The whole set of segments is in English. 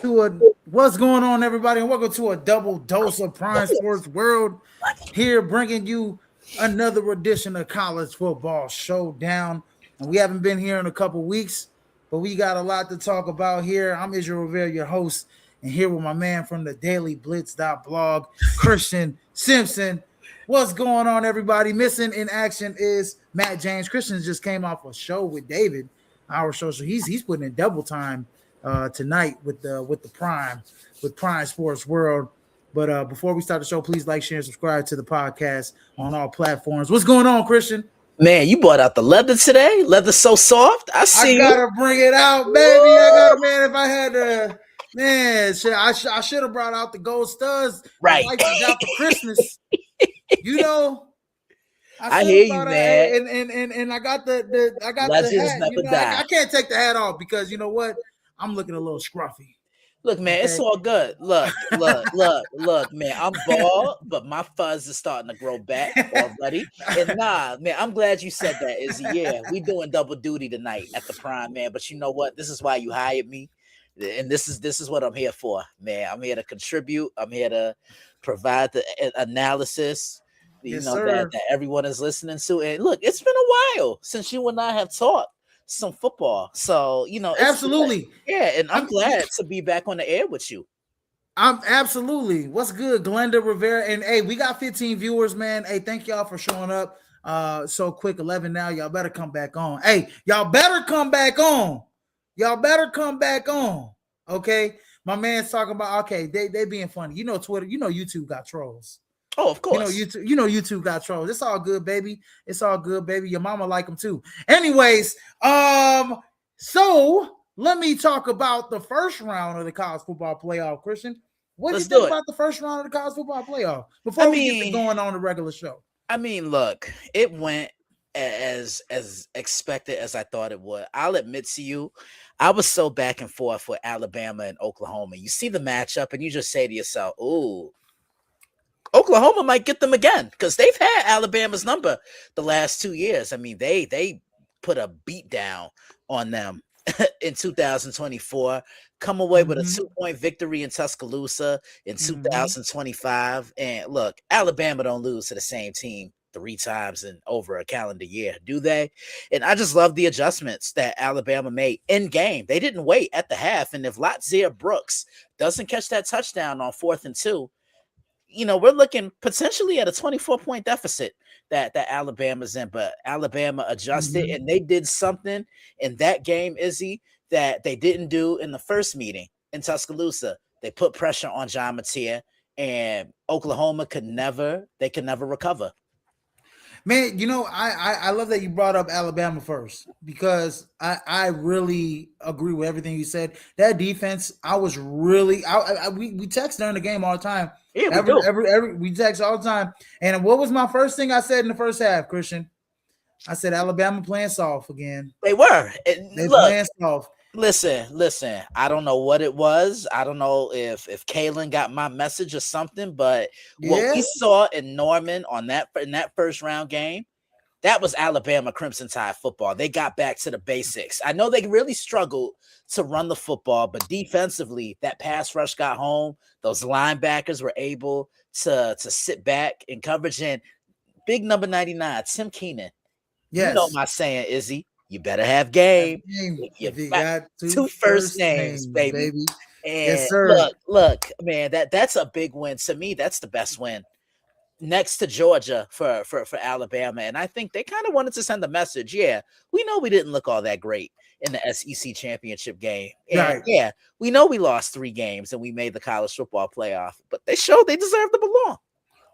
to a what's going on, everybody, and welcome to a double dose of Prime Sports World. Here, bringing you another edition of college football showdown. And we haven't been here in a couple weeks, but we got a lot to talk about here. I'm Israel Rivera, your host, and here with my man from the Daily Blitz.blog, Christian Simpson. What's going on, everybody? Missing in action is Matt James. Christian just came off a show with David, our show, so he's putting in double time tonight with the Prime Sports World. But before we start the show, please like, share, and subscribe to the podcast on all platforms. What's going on, Christian? Man, you brought out the leather today. Leather so soft. I see. I gotta bring it out, baby. I gotta, man. If I had to, man, I should have brought out the gold studs. Right. My wife got for Christmas. You know. I hear you, man. And I got the hat. You know, I can't take the hat off because you know what? I'm looking a little scruffy. Look, man, okay. It's all good. Look, man. I'm bald, but my fuzz is starting to grow back already. And nah, man, I'm glad you said that, Izzy. Yeah, we doing double duty tonight at the Prime, man. But you know what? This is why you hired me. And this is what I'm here for, man. I'm here to contribute. I'm here to provide the analysis. You know that everyone is listening to. And look, it's been a while since you and I have talked some football. So, you know, absolutely. Yeah, and I'm glad to be back on the air with you. I'm absolutely. What's good, Glenda Rivera? And hey, we got 15 viewers, man. Hey, thank y'all for showing up so quick. 11 now. Y'all better come back on. Hey, y'all better come back on. Y'all better come back on. Okay. My man's talking about okay, they being funny. You know, Twitter, you know, YouTube got trolls. Oh, of course. You know, YouTube got trolls. It's all good, baby. It's all good, baby. Your mama like them too. Anyways, so let me talk about the first round of the college football playoff, Christian. What do you think about the first round of the college football playoff before we get going on the regular show? I mean, look, it went as expected as I thought it would. I'll admit to you, I was so back and forth with Alabama and Oklahoma. You see the matchup and you just say to yourself, ooh, Oklahoma might get them again because they've had Alabama's number the last 2 years. I mean, they put a beat down on them in 2024, come away with a 2-point victory in Tuscaloosa in 2025. And look, Alabama don't lose to the same team 3 times in over a calendar year, do they? And I just love the adjustments that Alabama made in game. They didn't wait at the half. And if Latzia Brooks doesn't catch that touchdown on 4th and 2, you know, we're looking potentially at a 24-point deficit that Alabama's in, but Alabama adjusted and they did something in that game, Izzy, that they didn't do in the first meeting in Tuscaloosa. They put pressure on John Mateer, and Oklahoma could never recover. Man, you know, I love that you brought up Alabama first because I really agree with everything you said. That defense, I was really we text during the game all the time. Yeah, we text all the time. And what was my first thing I said in the first half, Christian? I said Alabama playing soft again. They were. Playing soft. Listen. I don't know what it was. I don't know if Kalen got my message or something, but what we saw in Norman in that first round game, that was Alabama Crimson Tide football. They got back to the basics. I know they really struggled to run the football, but defensively, that pass rush got home. Those linebackers were able to sit back in coverage. And big number 99, Tim Keenan. Yes. You know my saying, Izzy. You better have game. You got two first names, baby. And yes, sir. Look, man, that's a big win. To me, that's the best win next to Georgia for Alabama. And I think they kind of wanted to send a message. Yeah, we know we didn't look all that great in the SEC championship game. And right. Yeah, we know we lost 3 games and we made the college football playoff, but they showed they deserve to belong.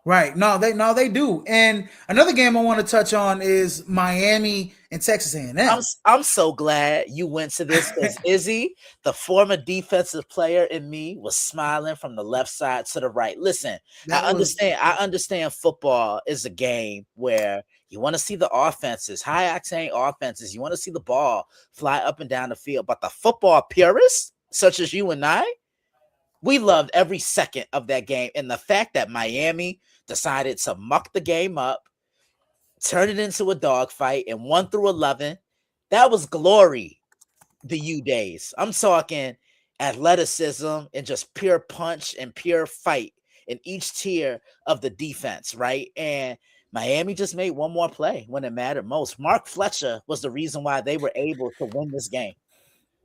Right. No, they do. And another game I want to touch on is Miami and Texas A&M. I'm so glad you went to this because Izzy, the former defensive player in me, was smiling from the left side to the right. Listen, I understand football is a game where you want to see the offenses, high octane offenses. You want to see the ball fly up and down the field. But the football purists, such as you and I, we loved every second of that game. And the fact that Miami decided to muck the game up, turn it into a dogfight, and 1 through 11, that was glory. The U days. I'm talking athleticism, and just pure punch and pure fight in each tier of the defense, right? And Miami just made one more play when it mattered most. Mark Fletcher was the reason why they were able to win this game.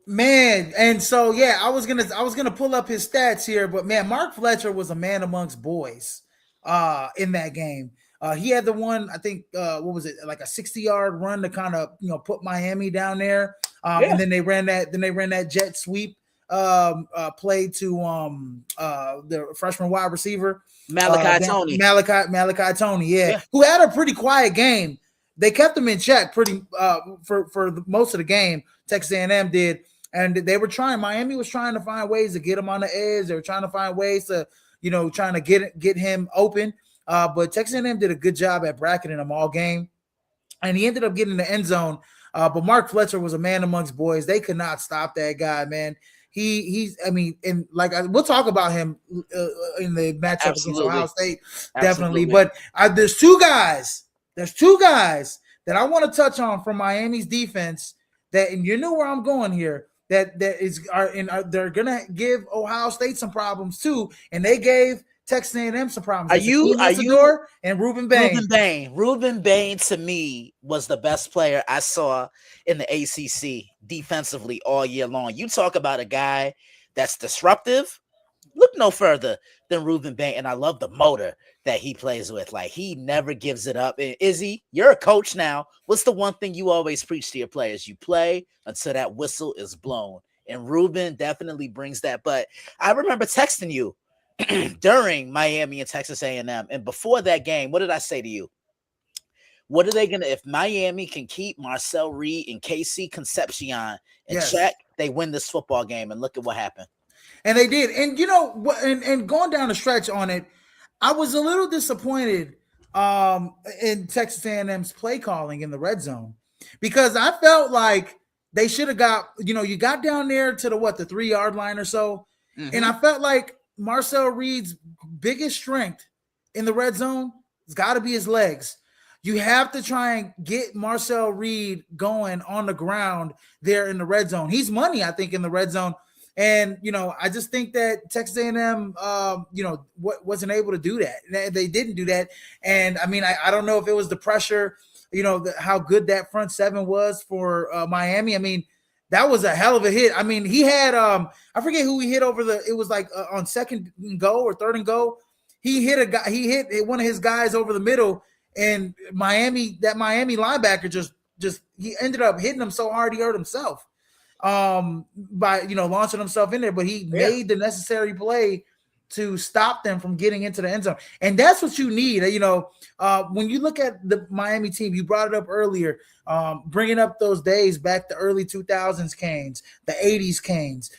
Man, and so yeah, I was gonna pull up his stats here, but man, Mark Fletcher was a man amongst boys in that game. He had the one, I think, what was it, like a 60-yard run to kind of put Miami down there. Yeah. And then they ran that jet sweep play to the freshman wide receiver Malachi Tony, Yeah. who had a pretty quiet game. They kept him in check pretty for most of the game. Texas A&M did, and they were trying. Miami was trying to find ways to get him on the edge. They were trying to find ways to trying to get him open. But Texas A&M did a good job at bracketing him all game, and he ended up getting in the end zone. But Mark Fletcher was a man amongst boys. They could not stop that guy, man. I mean, and like we'll talk about him in the matchup against Ohio State, definitely. But there's two guys that I want to touch on from Miami's defense. That, and you know where I'm going here. They're gonna give Ohio State some problems too, and they gave Texas A&M some problems. Are you and Ruben Bain? Ruben Bain to me was the best player I saw in the ACC defensively all year long. You talk about a guy that's disruptive. Look no further than Ruben Bain, and I love the motor that he plays with. Like, he never gives it up. And Izzy, you're a coach now. What's the one thing you always preach to your players? You play until that whistle is blown. And Ruben definitely brings that. But I remember texting you during Miami and Texas A&M, and before that game, what did I say to you? What are they gonna, if Miami can keep Marcel Reed and KC Concepcion in check, they win this football game. And look at what happened. And they did. And and going down the stretch on it, I was a little disappointed in Texas A&M's play calling in the red zone, because I felt like they should have got, you got down there to the 3-yard line or so. Mm-hmm. And I felt like Marcel Reed's biggest strength in the red zone has got to be his legs. You have to try and get Marcel Reed going on the ground there in the red zone. He's money, I think, in the red zone. And, I just think that Texas A&M, wasn't able to do that. They didn't do that. And, I mean, I don't know if it was the pressure, how good that front seven was for Miami. I mean, that was a hell of a hit. I mean, he had, I forget who he hit over it was like on second and go or third and go. He hit one of his guys over the middle, and that Miami linebacker just he ended up hitting him so hard he hurt himself. By launching himself in there, but he made the necessary play to stop them from getting into the end zone. And that's what you need. When you look at the Miami team, you brought it up earlier, bringing up those days back, the early 2000s Canes, the 80s Canes.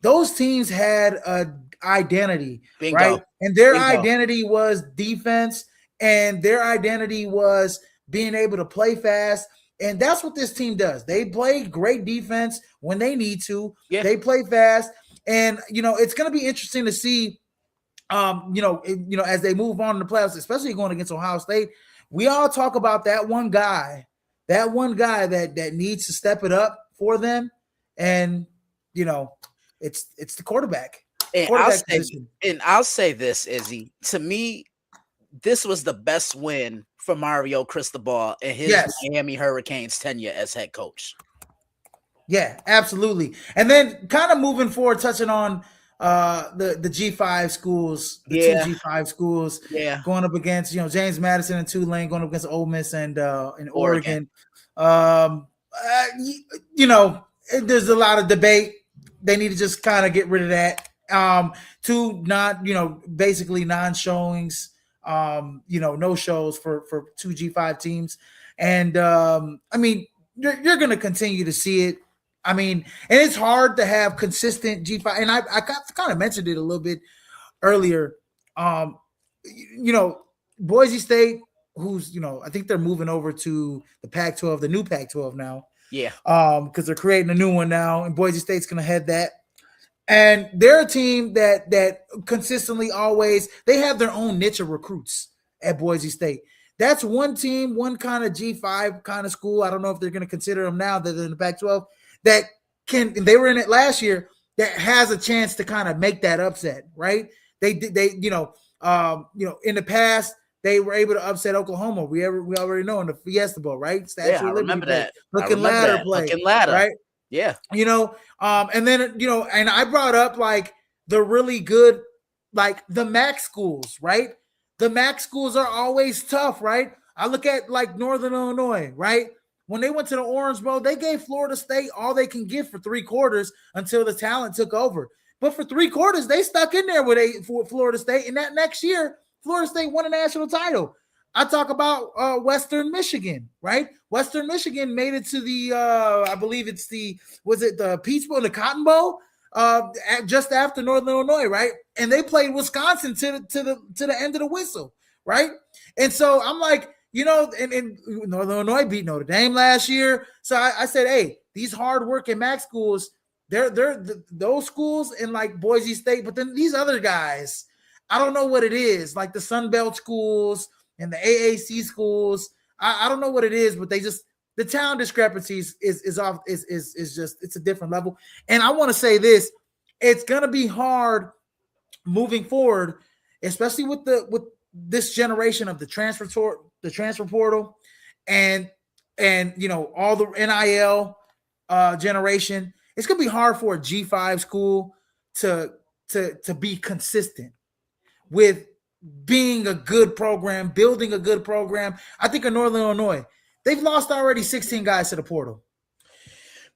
Those teams had an identity, Bingo. Right? And their identity was defense, and their identity was being able to play fast. And that's what this team does. They play great defense when they need to. Yeah. They play fast. And, it's going to be interesting to see, as they move on in the playoffs, especially going against Ohio State. We all talk about that one guy that needs to step it up for them. And, it's the quarterback. And I'll say this, Izzy. To me, this was the best win for Mario Cristobal and his Miami Hurricanes tenure as head coach. Yeah, absolutely. And then kind of moving forward, touching on the G5 schools, two G5 schools, going up against James Madison and Tulane, going up against Ole Miss and Oregon. There's a lot of debate. They need to just kind of get rid of that. Two basically non-showings. No shows for two G5 teams. And I mean, you're going to continue to see it. I mean, and it's hard to have consistent G5. And I kind of mentioned it a little bit earlier. Boise State, who's, I think they're moving over to the Pac-12, the new Pac-12 now. Yeah. Because they're creating a new one now, and Boise State's going to head that. And they're a team that consistently always, they have their own niche of recruits at Boise State. That's one team, one kind of G5 kind of school. I don't know if they're going to consider them now that they're in the Pac-12. They were in it last year, that has a chance to kind of make that upset, right? They in the past they were able to upset Oklahoma. We already know in the Fiesta Bowl, right? Yeah, Statue I of Liberty remember play, that. hook and ladder play, Hook and ladder. right? Yeah. And then and I brought up like the really good, like the MAC schools, right? The MAC schools are always tough, right? I look at like Northern Illinois, right? When they went to the Orange Bowl, they gave Florida State all they can give for 3/4 until the talent took over. But for 3/4, they stuck in there with Florida State, and that next year, Florida State won a national title. I talk about Western Michigan, right? Western Michigan made it to the, I believe it's the Peach Bowl, the Cotton Bowl, just after Northern Illinois, right? And they played Wisconsin to the end of the whistle, right? And so I'm like, and Northern Illinois beat Notre Dame last year. So I said, hey, these hardworking MAC schools, they're those schools in like Boise State, but then these other guys, I don't know what it is, like the Sun Belt schools and the AAC schools. I don't know what it is, but they just, the talent discrepancies is just, it's a different level. And I want to say this, it's gonna be hard moving forward, especially with this generation of the transfer portal, and all the NIL generation. It's gonna be hard for a G5 school to be consistent with being a good program, building a good program. I think in Northern Illinois, they've lost already 16 guys to the portal.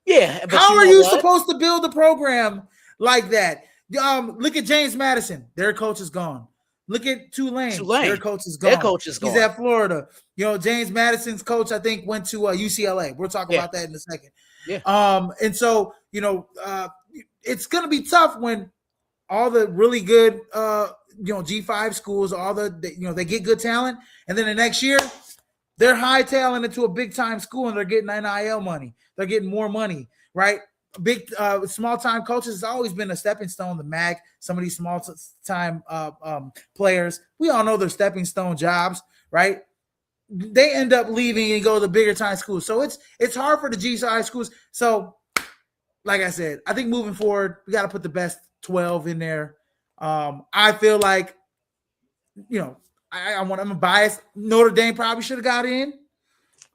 Yeah, but how are you supposed to build a program like that? Look at James Madison. Their coach is gone. Look at Tulane. Their coach is gone. He's at Florida. James Madison's coach, I think, went to UCLA. We'll talk about that in a second. Yeah. And so, it's going to be tough when all the really good, G5 schools, they get good talent, and then the next year they're hightailing into a big time school and they're getting NIL money. They're getting more money, right? Big small time coaches has always been a stepping stone. The MAC, some of these small time players, we all know they're stepping stone jobs, right? They end up leaving and go to the bigger time schools. So it's hard for the G5 schools. So, like I said, I think moving forward, we got to put the best 12 in there. I feel like, I'm biased. Notre Dame probably should have got in.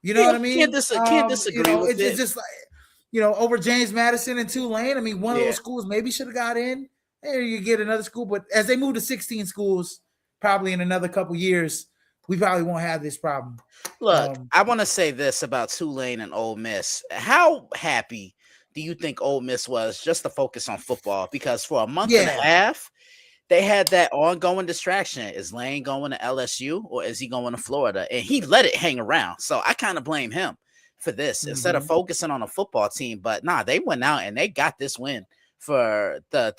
You know what I mean? Can't disagree with it's just like, over James Madison and Tulane. I mean, one of those schools maybe should have got in. There you get another school. But as they move to 16 schools, probably in another couple years, we probably won't have this problem. Look, I want to say this about Tulane and Ole Miss. How happy do you think Ole Miss was just to focus on football? Because for a month and a half, they had that ongoing distraction. Is Lane going to LSU or is he going to Florida? And he let it hang around. So I kind of blame him for this instead of focusing on a football team. But they went out and they got this win for the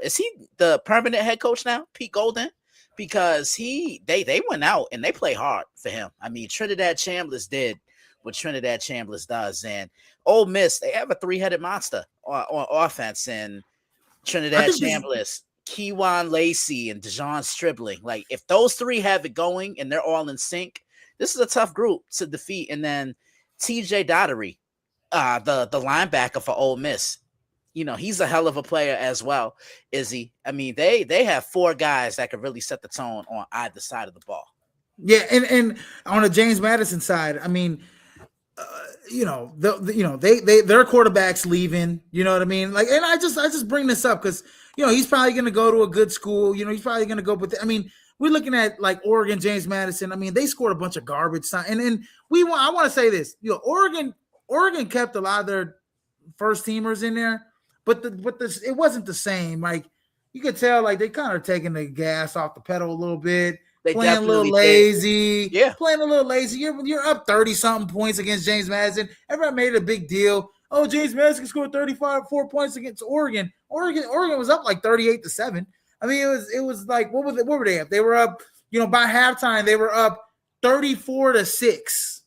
is he the permanent head coach now, Pete Golden? Because they went out and they play hard for him. I mean, Trinidad Chambliss did what Trinidad Chambliss does, and Ole Miss, they have a three-headed monster on offense, and Trinidad Chambliss, Kejuan Lacey, and Dejon Stribling. Like, if those three have it going and they're all in sync, this is a tough group to defeat. And then TJ Dottery, the linebacker for Ole Miss, he's a hell of a player as well, is he? I mean, they have four guys that could really set the tone on either side of the ball. Yeah, and on the James Madison side, I mean, their quarterback's leaving. You know what I mean? Like, and I just bring this up because he's probably going to go to a good school. He's probably going to go. But I mean, we're looking at like Oregon, James Madison. I mean, they scored a bunch of garbage. And I want to say this. Oregon kept a lot of their first teamers in there. But it wasn't the same. Like, you could tell, like, they kind of taking the gas off the pedal a little bit, playing a little lazy. Yeah, playing a little lazy. You're up 30-something points against James Madison. Everybody made it a big4 Oh, James Madison scored 4 points against Oregon. Oregon was up like 38-7. I mean, it was like, what were they up? They were up, by halftime they were up 34-6.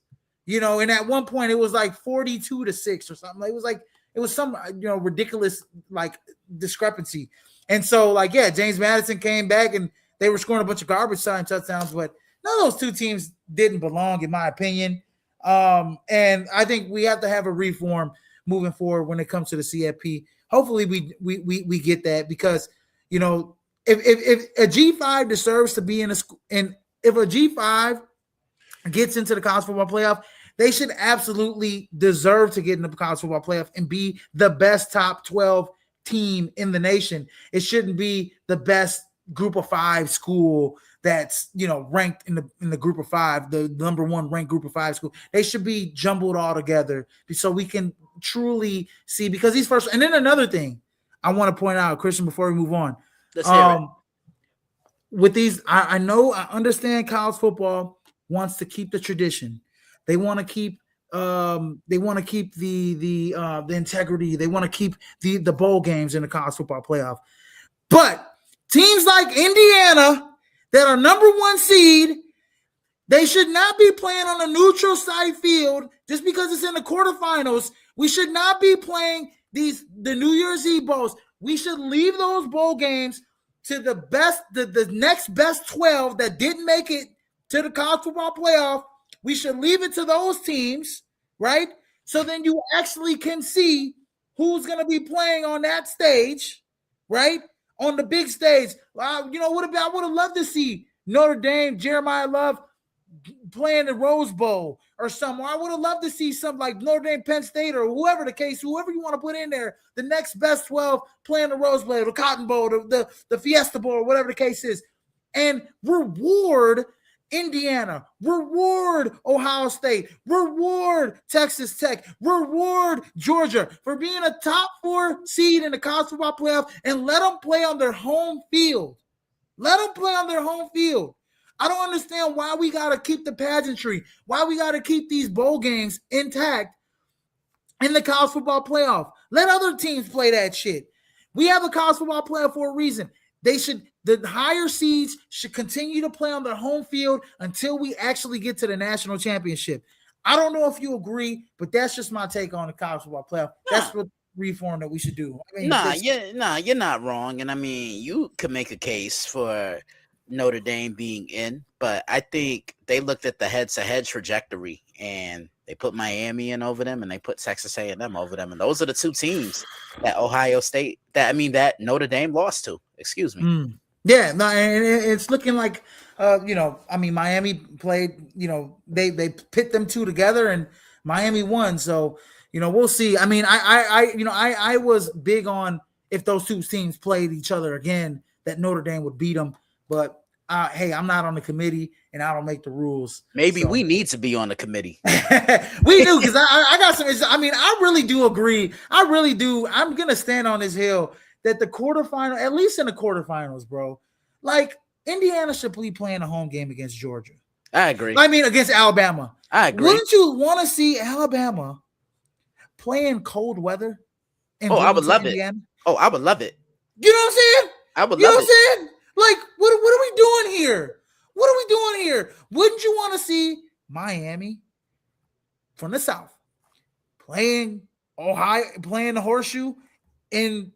And at one point it was like 42-6 or something. It was some ridiculous like discrepancy. And so like, James Madison came back and they were scoring a bunch of garbage time touchdowns, but none of those two teams didn't belong, in my opinion. And I think we have to have a reform moving forward when it comes to the CFP. hopefully we get that, because if a G5 deserves to be in if a G5 gets into the college football playoff, they should absolutely deserve to get in the college football playoff and be the best top 12 team in the nation. It shouldn't be the best group of 5 school that's ranked in the group of 5, the number 1 ranked group of 5 school. They should be jumbled all together so we can truly see, because these first. And then another thing I want to point out, Christian, before we move on, let's hear it. With these, I understand college football wants to keep the tradition. They want to keep the integrity. They want to keep the bowl games in the college football playoff. But teams like Indiana that are number 1 seed, they should not be playing on a neutral site field just because it's in the quarterfinals. We should not be playing the New Year's Eve bowls. We should leave those bowl games to the next best 12 that didn't make it to the college football playoff. We should leave it to those teams, right? So then you actually can see who's going to be playing on that stage, right? On the big stage. I would have loved to see Notre Dame, Jeremiah Love playing the Rose Bowl or something. I would have loved to see something like Notre Dame, Penn State, or whoever the case, whoever you want to put in there, the next best 12 playing the Rose Bowl, the Cotton Bowl, the Fiesta Bowl, or whatever the case is, and reward Indiana, reward Ohio State, reward Texas Tech, reward Georgia for being a top 4 seed in the college football playoff, and let them play on their home field. Let them play on their home field. I don't understand why we got to keep the pageantry, why we got to keep these bowl games intact in the college football playoff. Let other teams play that shit. We have a college football playoff for a reason. The higher seeds should continue to play on their home field until we actually get to the national championship. I don't know if you agree, but that's just my take on the college football playoff. That's what reform that we should do. You're not wrong. And I mean, you could make a case for Notre Dame being in, but I think they looked at the head-to-head trajectory and they put Miami in over them and they put Texas A&M over them. And those are the 2 teams that that Notre Dame lost to. Excuse me. Yeah, no, and it's looking like, Miami played, they pit them 2 together and Miami won. So, we'll see. I mean, I was big on, if those 2 teams played each other again, that Notre Dame would beat them. But hey, I'm not on the committee and I don't make the rules. Maybe we need to be on the committee. We do, because I got some. I really do agree. I really do. I'm gonna stand on this hill that the quarterfinal, at least in the quarterfinals, bro, like Indiana should be playing a home game against Georgia. I agree. Against Alabama. I agree. Wouldn't you want to see Alabama playing cold weather? I would love it. Oh, I would love it. You know what I'm saying? I would love it. You know what I'm saying? Like, what are we doing here? What are we doing here? Wouldn't you want to see Miami from the South playing Ohio, playing the Horseshoe in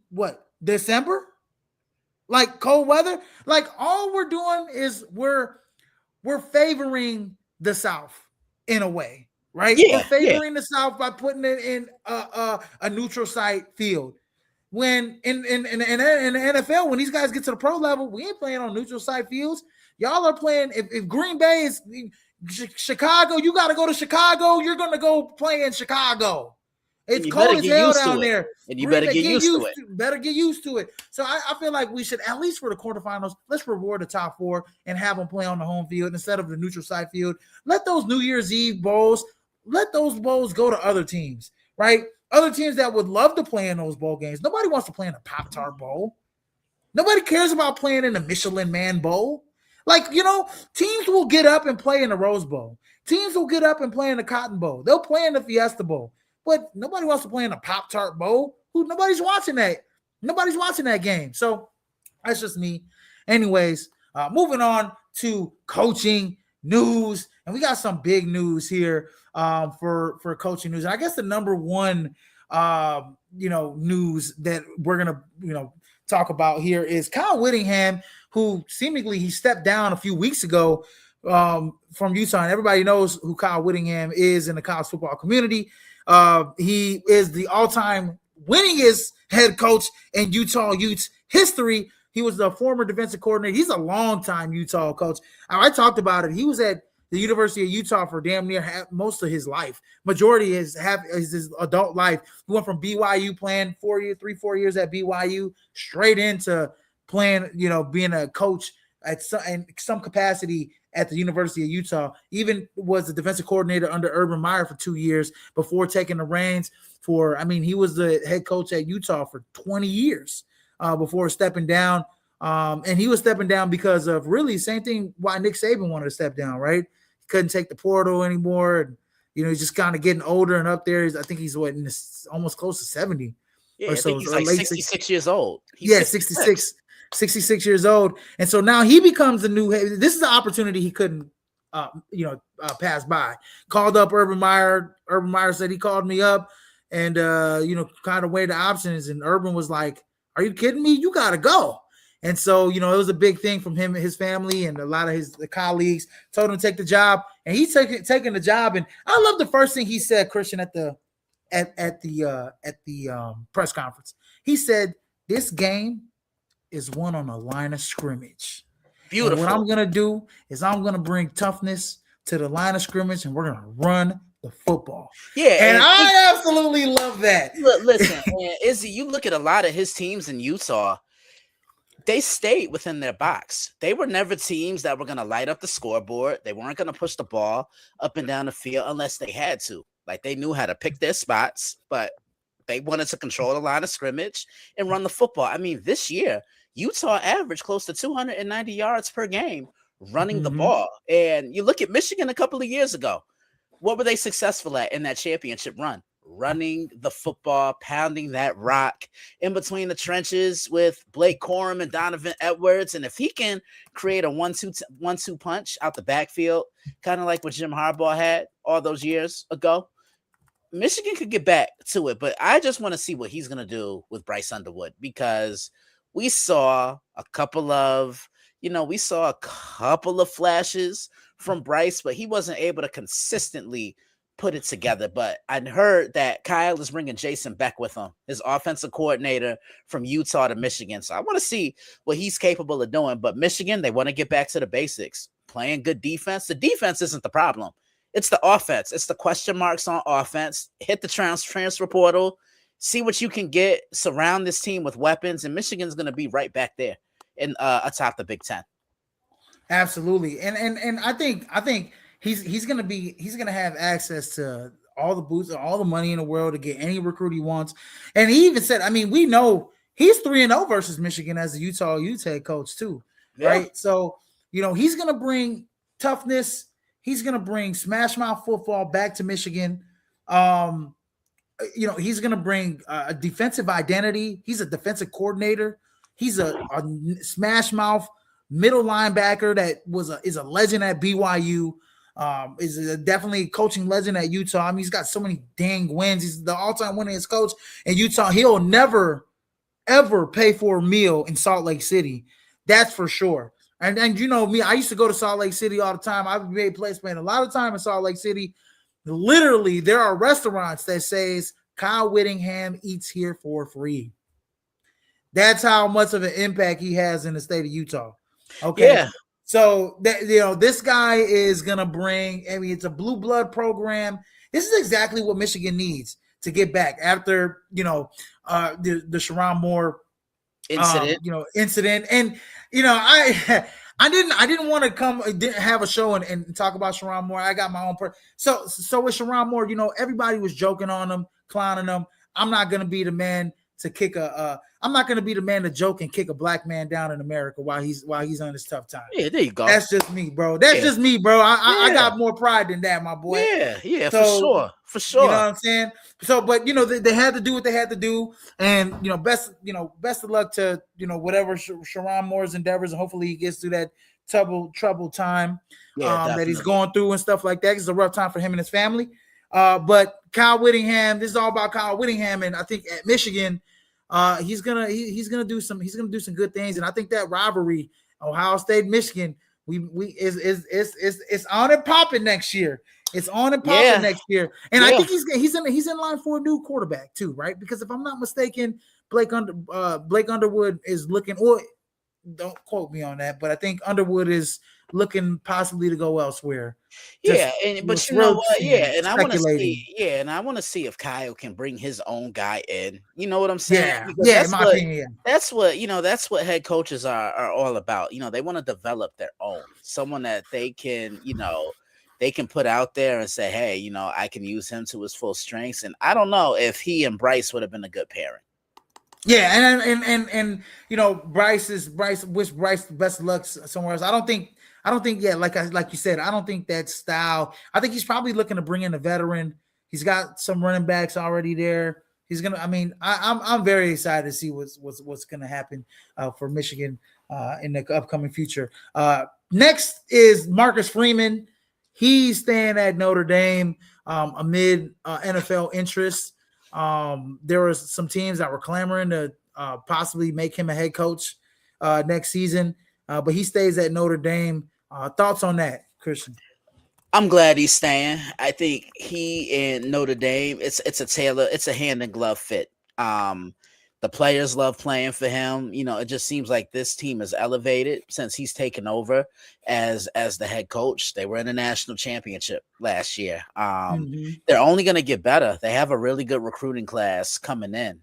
December? Like cold weather? Like, all we're doing is we're favoring the South in a way, right? Yeah, we're favoring the South by putting it in a neutral site field. When in the NFL, when these guys get to the pro level, we ain't playing on neutral site fields. Y'all are playing. If Green Bay is Chicago, you got to go to Chicago. You're going to go play in Chicago. It's cold as hell down there, and you better get used to it. Better get used to it. So I feel like we should, at least for the quarterfinals, let's reward the top 4 and have them play on the home field instead of the neutral site field. Let those New Year's Eve bowls, let those bowls go to other teams, right? Other teams that would love to play in those bowl games. Nobody wants to play in a Pop-Tart Bowl. Nobody cares about playing in the Michelin Man Bowl. Like, teams will get up and play in the Rose Bowl. Teams will get up and play in the Cotton Bowl. They'll play in the Fiesta Bowl. But nobody wants to play in a Pop-Tart Bowl. Nobody's watching that. Nobody's watching that game. So that's just me. Anyways, moving on to coaching news. And we got some big news here for coaching news. And I guess the number one news that we're gonna talk about here is Kyle Whittingham, who seemingly he stepped down a few weeks ago from Utah. And everybody knows who Kyle Whittingham is in the college football community. He is the all-time winningest head coach in Utah Utes history. He was the former defensive coordinator. He's a longtime Utah coach. I talked about it. He was at the University of Utah for damn near most of his life. Majority is his adult life. He went from BYU playing 4 years at BYU straight into playing, being a coach at some capacity at the University of Utah. Even was the defensive coordinator under Urban Meyer for 2 years before taking the reins he was the head coach at Utah for 20 years before stepping down. And he was stepping down because of really same thing why Nick Saban wanted to step down, right? He couldn't take the portal anymore. And, he's just kind of getting older and up there. I think he's almost close to 70 or so. He's like 66 years old. He's 66 years old. And so now he becomes the new head. This is the opportunity he couldn't, pass by. Called up Urban Meyer. Urban Meyer said he called me up and, kind of weighed the options. And Urban was like, are you kidding me? You got to go. And so, it was a big thing from him and his family and a lot of the colleagues told him to take the job. And he's taking the job. And I love the first thing he said, Christian, at the press conference. He said, this game is won on a line of scrimmage. Beautiful. And what I'm going to do is I'm going to bring toughness to the line of scrimmage and we're going to run the football. Yeah. And I absolutely love that. Listen, man, Izzy, you look at a lot of his teams in Utah, they stayed within their box. They were never teams that were going to light up the scoreboard. They weren't going to push the ball up and down the field unless they had to. Like they knew how to pick their spots, but they wanted to control the line of scrimmage and run the football. I mean, this year, Utah averaged close to 290 yards per game running the ball. And you look at Michigan a couple of years ago. What were they successful at in that championship run? Running the football, pounding that rock in between the trenches with Blake Corum and Donovan Edwards. And if he can create a 1-2 punch out the backfield, kind of like what Jim Harbaugh had all those years ago, Michigan could get back to it. But I just want to see what he's going to do with Bryce Underwood, because we saw a couple of flashes from Bryce, but he wasn't able to consistently put it together. But I heard that Kyle is bringing Jason Beck with him, his offensive coordinator from Utah to Michigan. So I want to see what he's capable of doing. But Michigan, they want to get back to the basics, playing good defense. The defense isn't the problem. It's the offense. It's the question marks on offense. Hit the transfer portal, see what you can get, surround this team with weapons, and Michigan's going to be right back there in atop the Big Ten. Absolutely. And I think he's gonna have access to all the boots and all the money in the world to get any recruit he wants. And he even said, we know he's 3-0 versus Michigan as a Utah Utes head coach too, right? So he's gonna bring toughness. He's gonna bring smash mouth football back to Michigan. He's gonna bring a defensive identity. He's a defensive coordinator. He's a smash mouth middle linebacker that is a legend at BYU. Is definitely coaching legend at Utah. He's got so many dang wins. He's the all-time winningest coach in Utah. He'll never, ever pay for a meal in Salt Lake City. That's for sure. And me, I used to go to Salt Lake City all the time. I've made spend a lot of time in Salt Lake City. Literally, there are restaurants that says Kyle Whittingham eats here for free. That's how much of an impact he has in the state of Utah. Okay. Yeah. So this guy is gonna bring. It's a blue blood program. This is exactly what Michigan needs to get back after the Sherrone Moore incident. And I didn't want to have a show and talk about Sherrone Moore. I got my own so with Sherrone Moore, everybody was joking on him, clowning him. I'm not gonna be the man to kick I'm not going to be the man to joke and kick a black man down in America while he's on this tough time. Yeah, there you go. That's just me, bro. Just me, bro. I got more pride than that, my boy. Yeah, so, for sure. You know what I'm saying? So, but they had to do what they had to do, and best of luck to whatever Sherrone Moore's endeavors, and hopefully he gets through that troubled time that he's going through and stuff like that. It's a rough time for him and his family. But Kyle Whittingham, this is all about Kyle Whittingham, and I think at Michigan. He's gonna do some good things, and I think that rivalry, Ohio State Michigan, it's on and popping next year. It's on and popping Yeah. next year, and I Yeah. think he's in line for a new quarterback too, right? Because if I'm not mistaken, Blake Underwood is looking, or don't quote me on that, but I think Underwood is looking possibly to go elsewhere. Yeah, Just but you know we're what? Yeah, and I want to see. speculating. Yeah, and I want to see if Kyle can bring his own guy in. You know what I'm saying? Yeah, Because yeah, in my opinion. that's what that's what head coaches are all about. They want to develop their own, someone that they can they can put out there and say, hey, I can use him to his full strengths. And I don't know if he and Bryce would have been a good pairing. Yeah, and Bryce wish Bryce the best of luck somewhere else. I don't think yeah, like you said, I don't think that style. I think he's probably looking to bring in a veteran. He's got some running backs already there. He's gonna. I mean, I'm very excited to see what's gonna happen for Michigan in the upcoming future. Next is Marcus Freeman. He's staying at Notre Dame amid NFL interest. There were some teams that were clamoring to possibly make him a head coach next season, but he stays at Notre Dame. Thoughts on that, Christian? I'm glad he's staying. I think he and Notre Dame, it's a hand and glove fit. The players love playing for him. It just seems like this team is elevated since he's taken over as the head coach. They were in a national championship last year. They're only going to get better. They have a really good recruiting class coming in.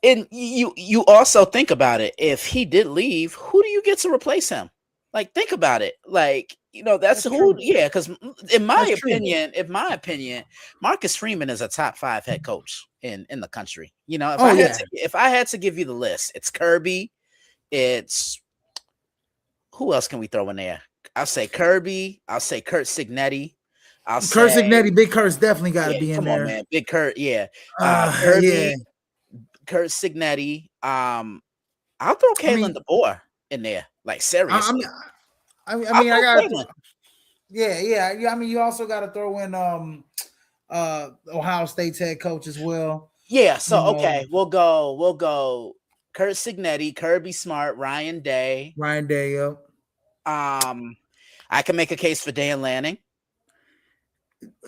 And you also think about it. If he did leave, who do you get to replace him? Like, think about it. Like, that's who. True. Yeah, because in my opinion, Marcus Freeman is a top 5 head coach in the country. If I had to give you the list, it's Kirby. It's who else can we throw in there? I'll say Kirby. I'll say Curt Cignetti. Curt Cignetti. Big Kurt's definitely got to be in there. Come on, man. Big Kurt. Yeah. Kirby. Yeah. Curt Cignetti. I'll throw Kalen DeBoer in there. Like, seriously. I got. Yeah. I mean, you also got to throw in Ohio State's head coach as well. Yeah. So okay, we'll go. Curt Cignetti, Kirby Smart, Ryan Day. Yep. I can make a case for Dan Lanning.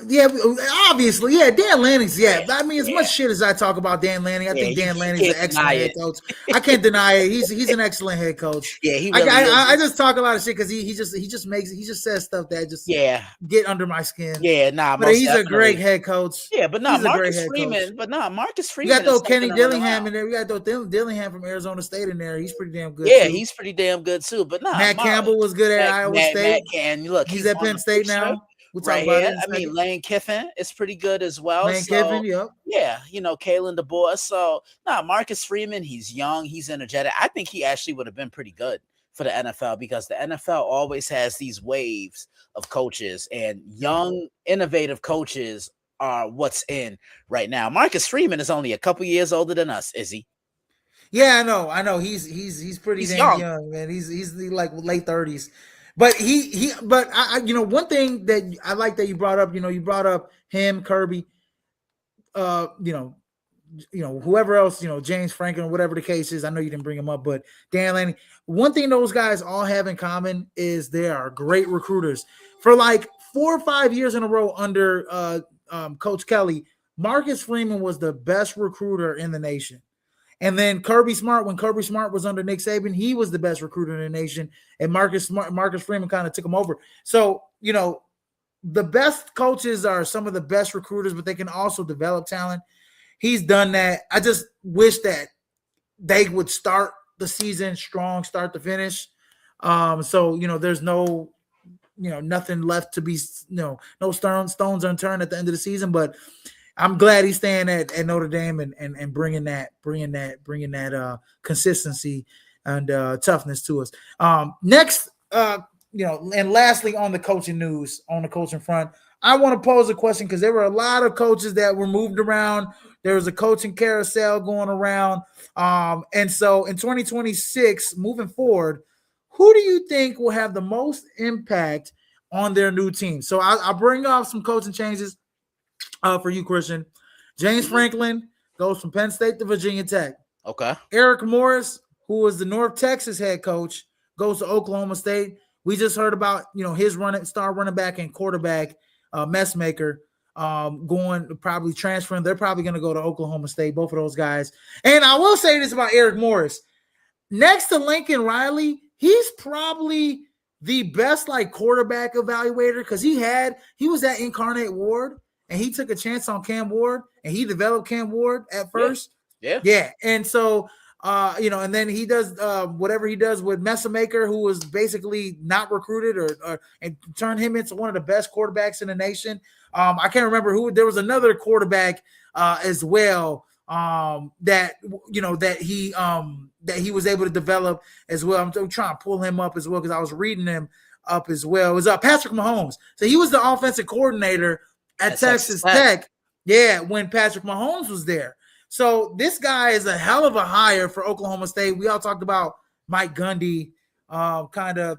Yeah, obviously, yeah. Dan Lanning's, I mean, as much shit as I talk about Dan Lanning, I think Dan Lanning's an excellent head coach. I can't deny it. He's an excellent head coach. Yeah, he really I just talk a lot of shit because he just says stuff that just get under my skin. Yeah, but he's a great head coach. Yeah, but Marcus Freeman. Marcus Freeman. You got to throw Kenny Dillingham in there. You got to throw Dillingham from Arizona State in there. He's pretty damn good. Yeah, he's pretty damn good too. But Matt Campbell was good at Iowa State. And look, he's at Penn State now. Right here. I mean, Lane Kiffin is pretty good as well. Kiffin, yep. Yeah, Kalen DeBoer. So, Marcus Freeman, he's young, he's energetic. I think he actually would have been pretty good for the NFL because the NFL always has these waves of coaches, and young, innovative coaches are what's in right now. Marcus Freeman is only a couple years older than us, is he? Yeah, I know. He's pretty damn young, man. He's like late 30s. But but I one thing that I like that you brought up, you brought up him, Kirby, whoever else, James Franklin, whatever the case is. I know you didn't bring him up, but Dan Lanning. One thing those guys all have in common is they are great recruiters. For like 4 or 5 years in a row under Coach Kelly, Marcus Freeman was the best recruiter in the nation. And then Kirby Smart, when Kirby Smart was under Nick Saban, he was the best recruiter in the nation. And Marcus Freeman kind of took him over. So, the best coaches are some of the best recruiters, but they can also develop talent. He's done that. I just wish that they would start the season strong, start to finish. So, there's no, nothing left to be, no stones unturned at the end of the season. But I'm glad he's staying at Notre Dame and bringing that consistency and toughness to us. Next, and lastly on the coaching news, on the coaching front, I want to pose a question because there were a lot of coaches that were moved around. There was a coaching carousel going around. And so in 2026, moving forward, who do you think will have the most impact on their new team? So I'll bring off some coaching changes. For you, Christian. James Franklin goes from Penn State to Virginia Tech. Okay. Eric Morris, who was the North Texas head coach, goes to Oklahoma State. We just heard about his star running back and quarterback Messmaker going probably transferring. They're probably going to go to Oklahoma State. Both of those guys. And I will say this about Eric Morris. Next to Lincoln Riley, he's probably the best quarterback evaluator because he was at Incarnate Ward and he took a chance on Cam Ward and he developed Cam Ward at first. Yeah. And so, and then he does whatever he does with Messamaker, who was basically not recruited or and turned him into one of the best quarterbacks in the nation. I can't remember who. There was another quarterback as well that he was able to develop as well. I'm trying to pull him up as well because I was reading him up as well. It was Patrick Mahomes. So he was the offensive coordinator at Texas Tech. Yeah, when Patrick Mahomes was there. So this guy is a hell of a hire for Oklahoma State. We all talked about Mike Gundy kind of,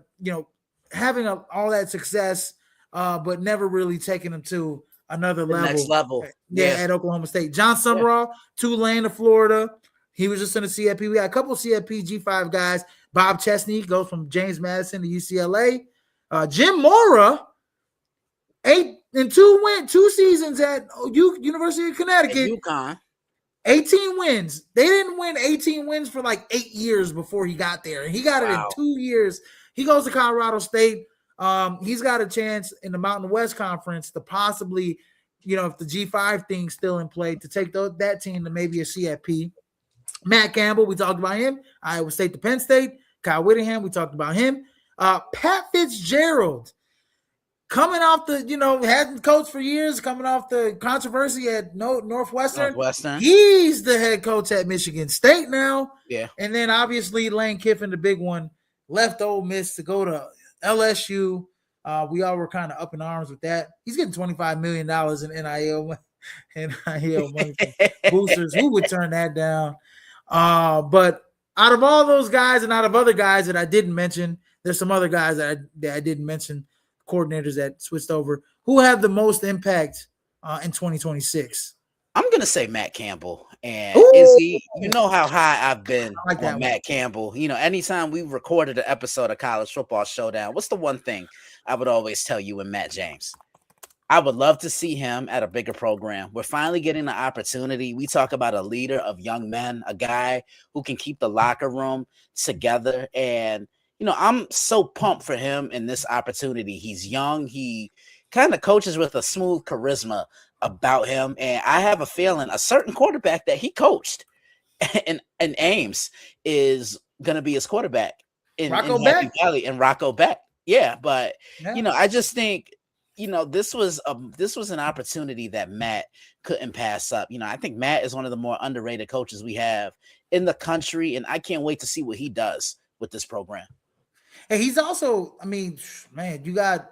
having all that success, but never really taking him to another level. Next level. Yeah, at Oklahoma State. John Summerall, Tulane of Florida. He was just in the CFP. We got a couple of CFP G5 guys. Bob Chesney goes from James Madison to UCLA. Jim Mora, 2 seasons at University of Connecticut. At UConn. 18 wins. They didn't win 18 wins for 8 years before he got there. He got it in 2 years. He goes to Colorado State. He's got a chance in the Mountain West Conference to possibly, if the G5 thing's still in play, to take that team to maybe a CFP. Matt Campbell, we talked about him. Iowa State to Penn State. Kyle Whittingham, we talked about him. Pat Fitzgerald, coming off hadn't coached for years, coming off the controversy at Northwestern. He's the head coach at Michigan State now. Yeah. And then obviously Lane Kiffin, the big one, left Ole Miss to go to LSU. We all were kind of up in arms with that. He's getting $25 million in NIL money from boosters. Who would turn that down? But out of all those guys and out of other guys that I didn't mention, there's some other guys that I didn't mention, coordinators that switched over, who have the most impact in 2026. I'm going to say Matt Campbell. And Izzy, you know how high I've been on Matt Campbell. Anytime we recorded an episode of College Football Showdown, what's the one thing I would always tell you and Matt James? I would love to see him at a bigger program. We're finally getting the opportunity. We talk about a leader of young men, a guy who can keep the locker room together. And, I'm so pumped for him in this opportunity. He's young. He kind of coaches with a smooth charisma about him. And I have a feeling a certain quarterback that he coached in Ames is going to be his quarterback in Happy Valley and Rocco Beck. Yeah. But, I just think, this was an opportunity that Matt couldn't pass up. I think Matt is one of the more underrated coaches we have in the country, and I can't wait to see what he does with this program. And he's also, you got,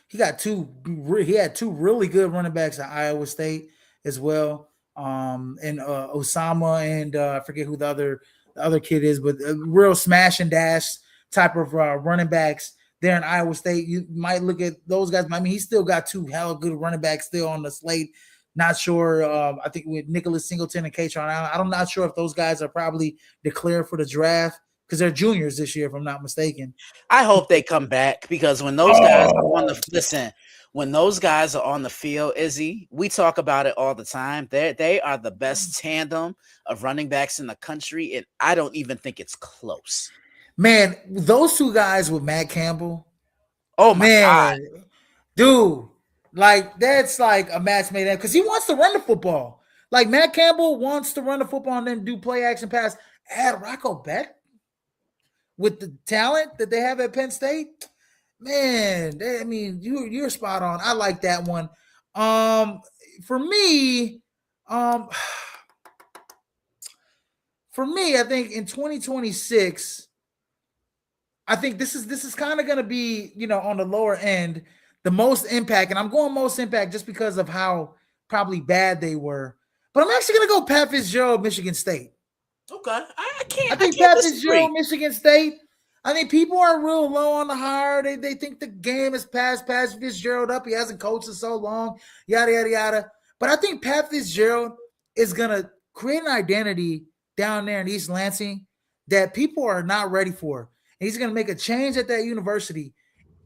he had two really good running backs at Iowa State as well. And Osama and I forget who the other kid is, but a real smash and dash type of running backs there in Iowa State. You might look at those guys. He's still got 2 hella good running backs still on the slate. Not sure. I think with Nicholas Singleton and Kaytron Allen, I'm not sure if those guys are probably declared for the draft because they're juniors this year, if I'm not mistaken. I hope they come back because when those guys are when those guys are on the field, Izzy, we talk about it all the time. They are the best tandem of running backs in the country, and I don't even think it's close. Man, those 2 guys with Matt Campbell. Oh my God. Dude, that's like a match made up because he wants to run the football. Matt Campbell wants to run the football and then do play action pass. Add Rocco Beck with the talent that they have at Penn State. Man, you're spot on. I like that one. For me, I think in 2026, I think this is kind of going to be, on the lower end, the most impact. And I'm going most impact just because of how probably bad they were. But I'm actually going to go Pat Fitzgerald, Michigan State. Okay. I think Pat Fitzgerald, Michigan State. I think people are real low on the hire. They think the game has passed Fitzgerald up. He hasn't coached in so long, yada, yada, yada. But I think Pat Fitzgerald is going to create an identity down there in East Lansing that people are not ready for. He's going to make a change at that university,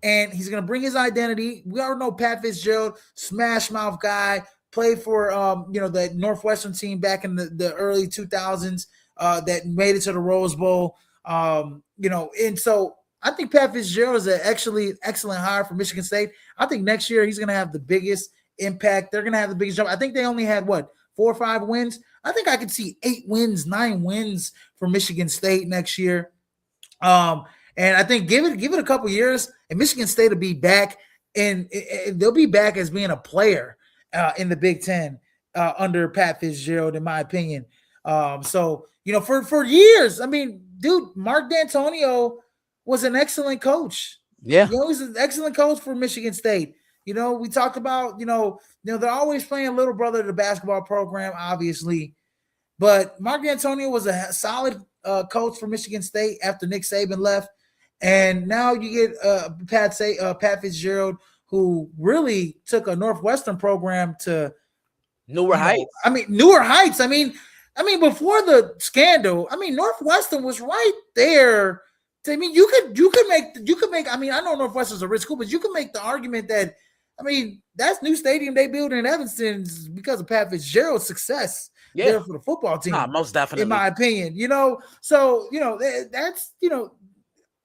and he's going to bring his identity. We already know Pat Fitzgerald, smash mouth guy, played for the Northwestern team back in the early 2000s that made it to the Rose Bowl. And so I think Pat Fitzgerald is an excellent hire for Michigan State. I think next year he's going to have the biggest impact. They're going to have the biggest jump. I think they only had 4 or 5 wins. I think I could see 8 wins, 9 wins for Michigan State next year. And I think give it a couple years, and Michigan State will be back, and they'll be back as being a player in the Big Ten under Pat Fitzgerald, in my opinion. So for years, I mean, dude, Mark D'Antonio was an excellent coach. Yeah, he's an excellent coach for Michigan State. We talked about they're always playing little brother to the basketball program, obviously, but Mark D'Antonio was a solid coach for Michigan State after Nick Saban left. And now you get Pat Fitzgerald, who really took a Northwestern program to newer heights. Newer heights. I mean, before the scandal, Northwestern was right there. You could make. I know Northwestern's a rich school, but you could make the argument that, that's new stadium they built in Evanston because of Pat Fitzgerald's success there for the football team. Most definitely, in my opinion. So that's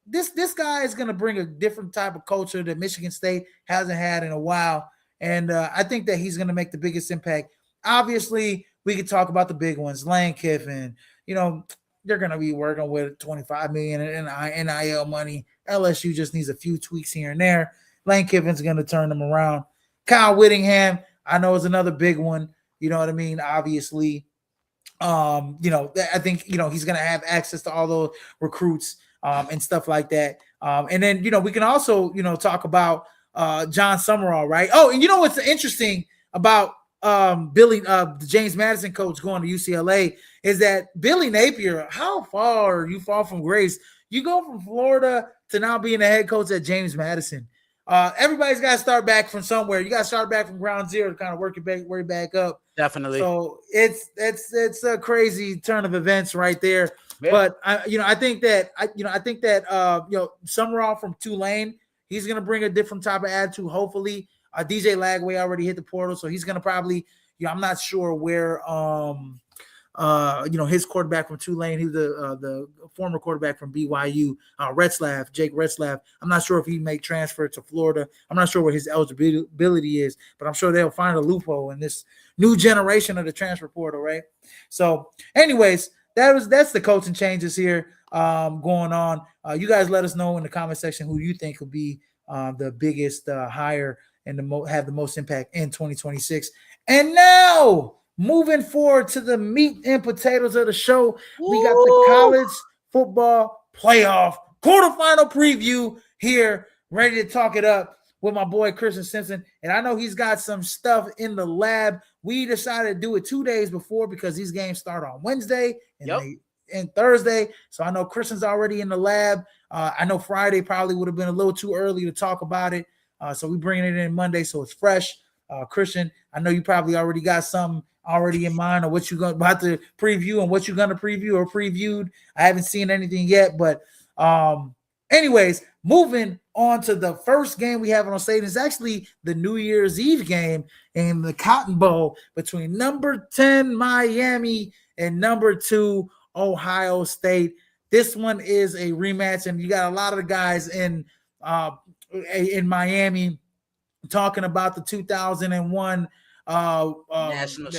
This guy is going to bring a different type of culture that Michigan State hasn't had in a while. And I think that he's going to make the biggest impact. Obviously, we could talk about the big ones. Lane Kiffin, they're going to be working with $25 million in NIL money. LSU just needs a few tweaks here and there. Lane Kiffin's going to turn them around. Kyle Whittingham, I know, is another big one. You know what I mean? Obviously, I think, he's going to have access to all those recruits. And stuff like that. And then, we can also, talk about John Summerall, right? Oh, and what's interesting about Billy, the James Madison coach going to UCLA is that Billy Napier, how far you fall from grace? You go from Florida to now being the head coach at James Madison. Everybody's got to start back from somewhere. You got to start back from ground zero to kind of work your back up. Definitely. So it's a crazy turn of events right there. Yeah. But I think that Summerall from Tulane, he's going to bring a different type of attitude. Hopefully, DJ Lagway already hit the portal, so he's going to probably, I'm not sure where his quarterback from Tulane, he was the former quarterback from BYU, Jake Retzlaff. I'm not sure if he may transfer to Florida. I'm not sure what his eligibility is, but I'm sure they'll find a loophole in this new generation of the transfer portal, right? So, anyways, that's the coaching changes here going on. You guys let us know in the comment section who you think will be the biggest hire and have the most impact in 2026. And now, moving forward to the meat and potatoes of the show, we got the college football playoff quarterfinal preview here, ready to talk it up with my boy Christian Simpson. And I know he's got some stuff in the lab. We decided to do it 2 days before because these games start on Wednesday and Thursday. So I know Christian's already in the lab. I know Friday probably would have been a little too early to talk about it. So we're bringing it in Monday, so it's fresh. Christian, I know you probably already got something already in mind or what you're about to preview and what you're going to preview or previewed. I haven't seen anything yet, but anyways, moving on to the first game we have on stage is actually the New Year's Eve game in the Cotton Bowl between number 10 Miami and number 2 Ohio State. This one is a rematch, and you got a lot of the guys in Miami talking about the 2001 national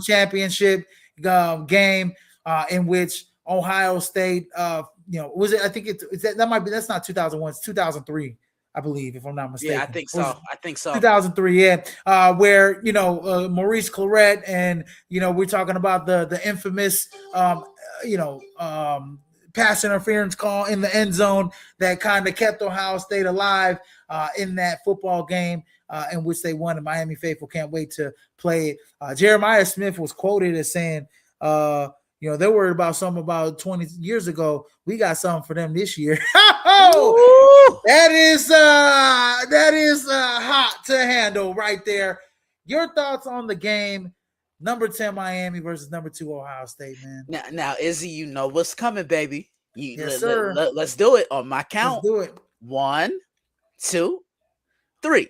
championship game in which Ohio State was it? I think that's not 2001, it's 2003, I believe, if I'm not mistaken. Yeah, I think so. 2003, yeah. Where Maurice Claret and we're talking about the infamous pass interference call in the end zone that kind of kept Ohio State alive in that football game in which they won. The Miami faithful can't wait to play it. Jeremiah Smith was quoted as saying, they're worried about something about 20 years ago. We got something for them this year. That is hot to handle right there. Your thoughts on the game? Number 10 Miami versus number 2 Ohio State, man. Now, Izzy, what's coming, baby. Yes, sir. Let's do it on my count. Let's do it. 1, 2, 3.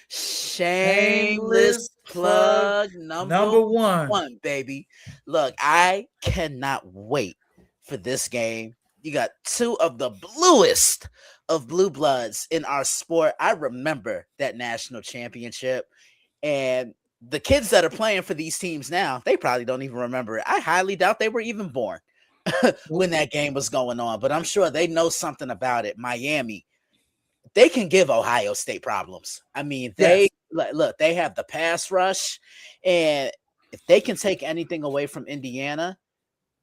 Shameless Shameless plug number one. 1, baby. Look, I cannot wait for this game. You got two of the bluest of blue bloods in our sport. I remember that national championship, and the kids that are playing for these teams now, they probably don't even remember it. I highly doubt they were even born when that game was going on, but I'm sure they know something about it. Miami, they can give Ohio State problems. I mean, they look, they have the pass rush, and if they can take anything away from Indiana,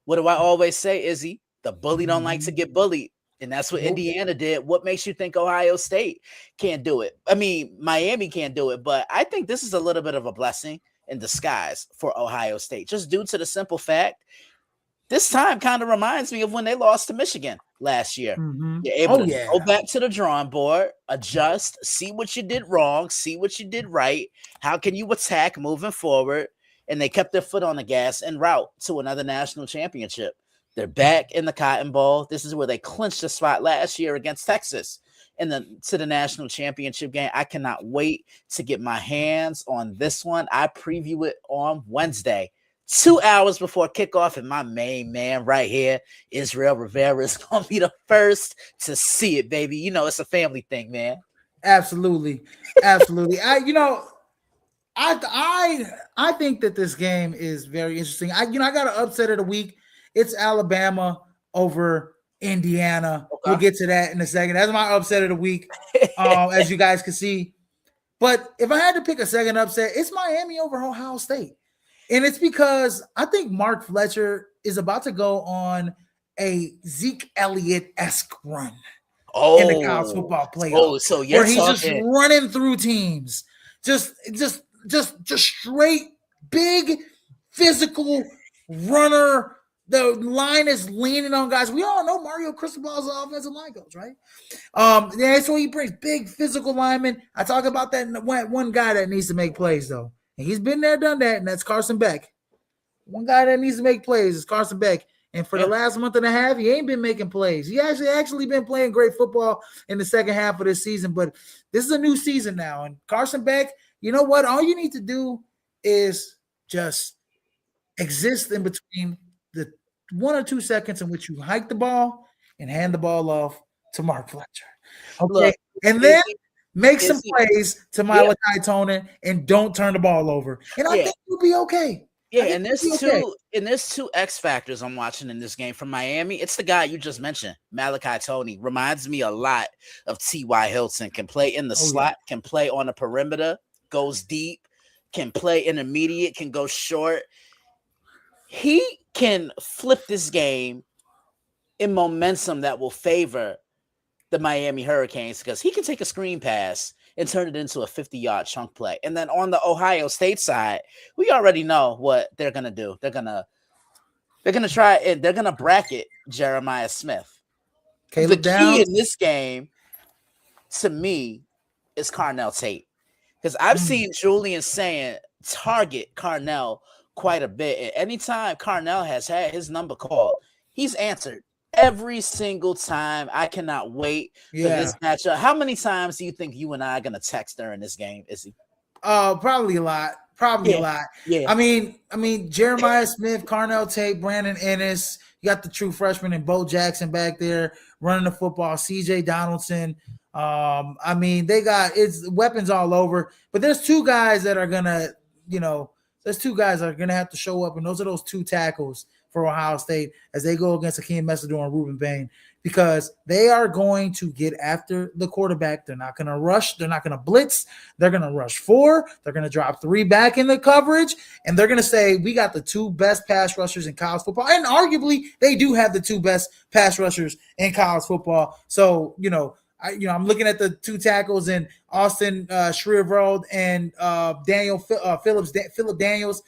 what do I always say, Izzy? The bully don't like to get bullied. And that's what Indiana did. What makes you think Ohio State can't do it? I mean, Miami can't do it, but I think this is a little bit of a blessing in disguise for Ohio State, just due to the simple fact this time kind of reminds me of when they lost to Michigan last year. You're able to go back to the drawing board, adjust, see what you did wrong, see what you did right. How can you attack moving forward? And they kept their foot on the gas en route to another national championship. They're back in the Cotton Bowl. This is where they clinched the spot last year against Texas to the national championship game. I cannot wait to get my hands on this one. I preview it on Wednesday, 2 hours before kickoff, and my main man right here, Israel Rivera, is going to be the first to see it, baby. You know, it's a family thing, man. Absolutely. Absolutely. I think that this game is very interesting. I got an upset of the week. It's Alabama over Indiana. Okay. We'll get to that in a second. That's my upset of the week, as you guys can see. But if I had to pick a second upset, it's Miami over Ohio State. And it's because I think Mark Fletcher is about to go on a Zeke Elliott-esque run in the college football playoff. So you're where he's just running through teams. Just straight, big, physical runner. The line is leaning on guys. We all know Mario Cristobal's offensive line coach, right? That's what he brings, big physical linemen. I talk about that one guy that needs to make plays, though. And he's been there, done that, and that's Carson Beck. One guy that needs to make plays is Carson Beck. And for the last month and a half, he ain't been making plays. He actually been playing great football in the second half of this season, but this is a new season now. And Carson Beck, you know what? All you need to do is just exist in between the 1 or 2 seconds in which you hike the ball and hand the ball off to Mark Fletcher. Okay. Look, and then make some plays to Malachi Tonin and don't turn the ball over. And I think you'll be okay. Yeah, and there's two X factors I'm watching in this game from Miami. It's the guy you just mentioned, Malachi Tonin. Reminds me a lot of T.Y. Hilton. Can play in the slot, can play on the perimeter, goes deep, can play intermediate, can go short. He can flip this game in momentum that will favor the Miami Hurricanes because he can take a screen pass and turn it into a 50-yard chunk play. And then on the Ohio State side, we already know what they're going to do. They're going to try and they're going to bracket Jeremiah Smith. The key in this game, to me, is Carnell Tate. Because I've seen Julian saying target Carnell quite a bit. And anytime Carnell has had his number called, he's answered. Every single time. I cannot wait for this matchup. How many times do you think you and I are going to text during this game, Izzy? Probably a lot. A lot. Yeah. I mean, Jeremiah Smith, Carnell Tate, Brandon Ennis. You got the true freshman and Bo Jackson back there running the football. CJ Donaldson. They got it's weapons all over. But there's two guys that are gonna, have to show up, and those are those two tackles for Ohio State as they go against Akeem Messidor and Ruben Bain, because they are going to get after the quarterback. They're not going to rush. They're not going to blitz. They're going to rush 4. They're going to drop 3 back in the coverage, and they're going to say, we got the 2 best pass rushers in college football. And arguably, they do have the 2 best pass rushers in college football. So, I'm looking at the 2 tackles in Austin Shreveld and Philip Daniels.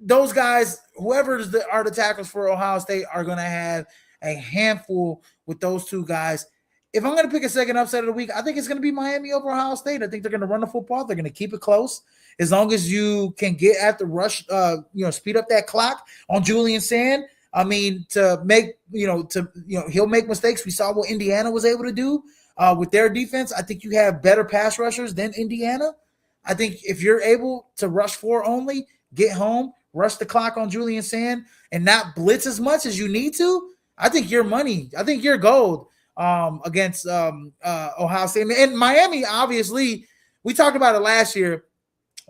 Those guys, whoever are the tackles for Ohio State, are going to have a handful with those 2 guys. If I'm going to pick a second upset of the week, I think it's going to be Miami over Ohio State. I think they're going to run the football. They're going to keep it close. As long as you can get at the rush, speed up that clock on Julian Sand, I mean, to make he'll make mistakes. We saw what Indiana was able to do with their defense. I think you have better pass rushers than Indiana. I think if you're able to rush four only, get home, rush the clock on Julian Sand, and not blitz as much as you need to, I think you're money. I think you're gold against Ohio State. And Miami, obviously, we talked about it last year.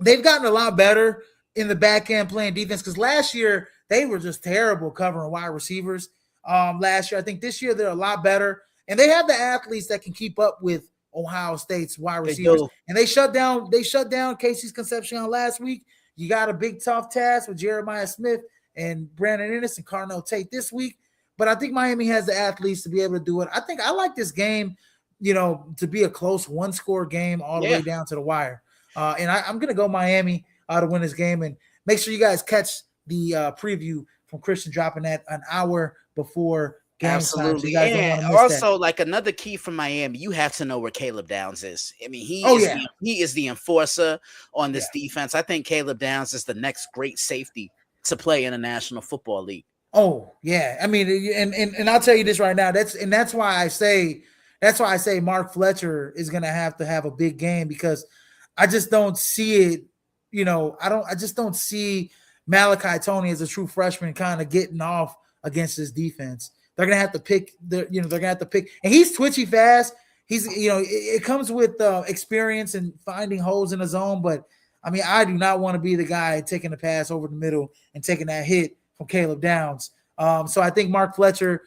They've gotten a lot better in the back end playing defense because last year they were just terrible covering wide receivers. Last year, I think this year they're a lot better, and they have the athletes that can keep up with Ohio State's wide receivers. And they shut down Casey's Concepcion last week. You got a big tough task with Jeremiah Smith and Brandon Ennis and Carnell Tate this week. But I think Miami has the athletes to be able to do it. I like this game, to be a close one-score game all the way down to the wire. And I'm going to go Miami to win this game. And make sure you guys catch the preview from Christian dropping that an hour before game Absolutely. time. So you guys don't want to miss also, that. like another key for Miami, you have to know where Caleb Downs is. I mean, he is the enforcer on this defense. I think Caleb Downs is the next great safety to play in the National Football League. Oh, yeah. I mean, and I'll tell you this right now. That's why I say Mark Fletcher is going to have a big game because I just don't see it. I just don't see Malachi Tony as a true freshman kind of getting off against this defense. They're going to have to pick and he's twitchy fast. He's, it comes with experience and finding holes in the zone. But I mean, I do not want to be the guy taking the pass over the middle and taking that hit from Caleb Downs. So I think Mark Fletcher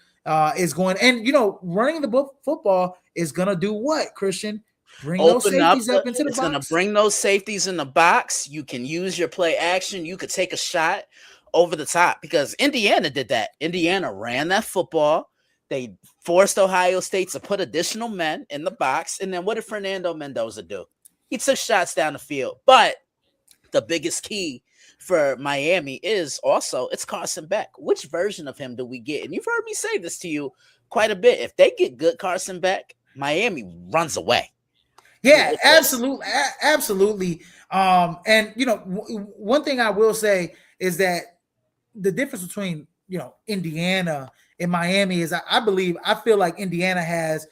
is going, and running the football is going to do what, Christian? Bring those safeties up into the box. It's going to bring those safeties in the box. You can use your play action. You could take a shot over the top because Indiana did that. Indiana ran that football. They forced Ohio State to put additional men in the box. And then what did Fernando Mendoza do? He took shots down the field. But the biggest key for Miami is also it's Carson Beck. Which version of him do we get? And you've heard me say this to you quite a bit. If they get good Carson Beck, Miami runs away. Yeah, absolutely. Absolutely. And, one thing I will say is that the difference between, Indiana and Miami is I feel like Indiana has,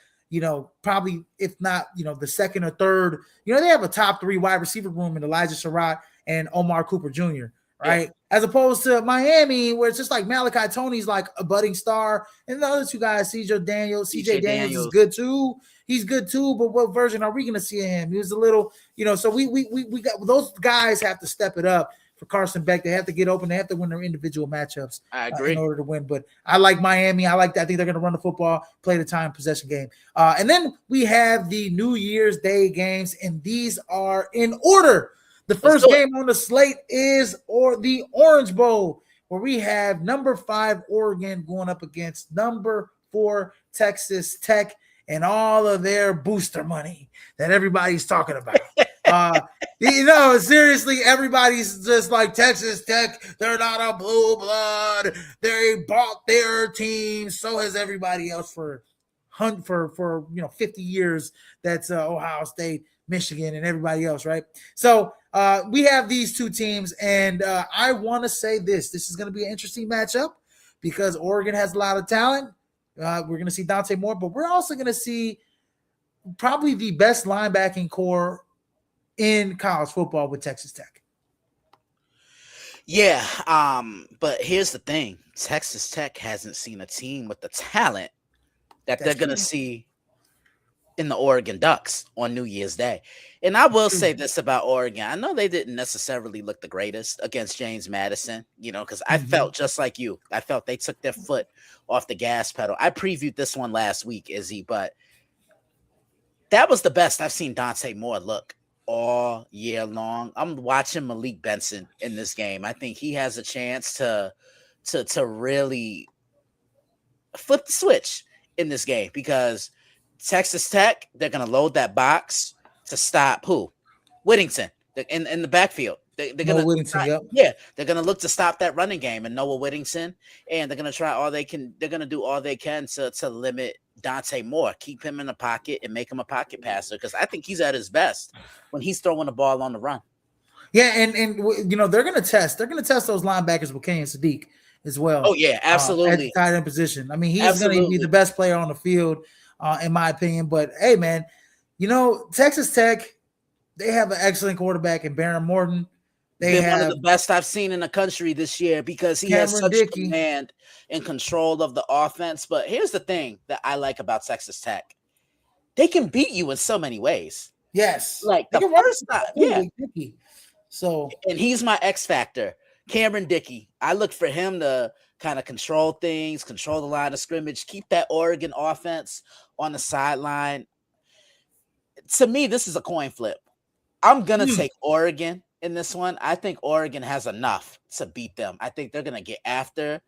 probably, if not, the second or third, they have a top 3 wide receiver room in Elijah Surratt and Omar Cooper Jr., right? Yeah. As opposed to Miami, where it's just like Malachi Tony's like a budding star, and the other 2 guys, CJ Daniels is good too. He's good too, but what version are we going to see of him? He was a little, so we got those guys have to step it up for Carson Beck. They have to get open. They have to win their individual matchups. I agree. In order to win. But I like Miami. I like that. I think they're going to run the football, play the time possession game. And then we have the New Year's Day games, and these are in order. The first game on the slate is the Orange Bowl, where we have number 5 Oregon going up against number 4 Texas Tech and all of their booster money that everybody's talking about. Seriously, everybody's just like Texas Tech. They're not a blue blood. They bought their team. So has everybody else for 50 years. That's Ohio State, Michigan, and everybody else, right? So we have these 2 teams, and I want to say this is going to be an interesting matchup because Oregon has a lot of talent. We're going to see Dante Moore, but we're also going to see probably the best linebacking core in college football with Texas Tech. Yeah, but here's the thing. Texas Tech hasn't seen a team with the talent that they're going to see in the Oregon Ducks on New Year's Day. And I will say this about Oregon. I know they didn't necessarily look the greatest against James Madison, because I felt just like you. I felt they took their foot off the gas pedal. I previewed this one last week, Izzy, but that was the best I've seen Dante Moore look all year long. I'm watching Malik Benson in this game. I think he has a chance to really flip the switch in this game because Texas Tech, they're going to load that box to stop who? Whittington in the backfield. They're going to they're going to look to stop that running game and Noah Whittington, and they're going to try all they can. They're going to do all they can to limit Dante Moore, keep him in the pocket and make him a pocket passer because I think he's at his best when he's throwing the ball on the run. Yeah, and they're going to test those linebackers with Kenyon Sadiq as well. Oh yeah, At the absolutely, tight end position. I mean, he's going to be the absolutely. best player on the field, in my opinion. But hey, man, Texas Tech, they have an excellent quarterback in Baron Morton. They Been one of have the best I've seen in the country this year because he has Cameron such Dickey. command and control of the offense. But here's the thing that I like about Texas Tech: they can beat you in so many ways. Yes, Like they the can run first time, the yeah. with Dickey. So And he's my X factor, Cameron Dickey. I look for him to kind of control things, control the line of scrimmage, keep that Oregon offense on the sideline. To me, this is a coin flip. I'm gonna take Oregon in this one. I think Oregon has enough to beat them. I think they're gonna get after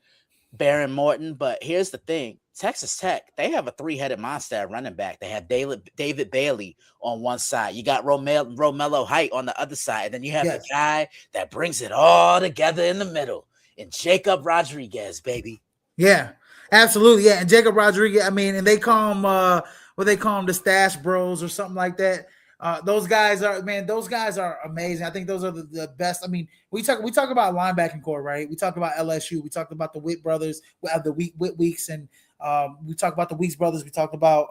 Baron Morton. But here's the thing: Texas Tech, they have a three-headed monster at running back. They have David Bailey on one side. You got Romello Height on the other side. And then you have the yes, guy that brings it all together in the middle, and Jacob Rodriguez, baby. yeah, absolutely, yeah. And Jacob Rodriguez. I mean, and they call him what they call him, the Stash Bros or something like that. Those guys are amazing. I think those are the best. I mean, we talk about linebacking core, right? We talk about LSU. We talked about the Witt brothers. We have the Witt Weeks, and we talk about the Weeks brothers. We talked about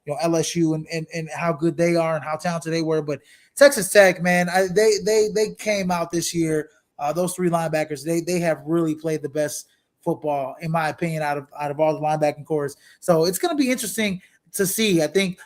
LSU and how good they are and how talented they were. But Texas Tech, man, they came out this year. Those three linebackers, they have really played the best football, in my opinion, out of all the linebacking cores. So it's going to be interesting to see. I think,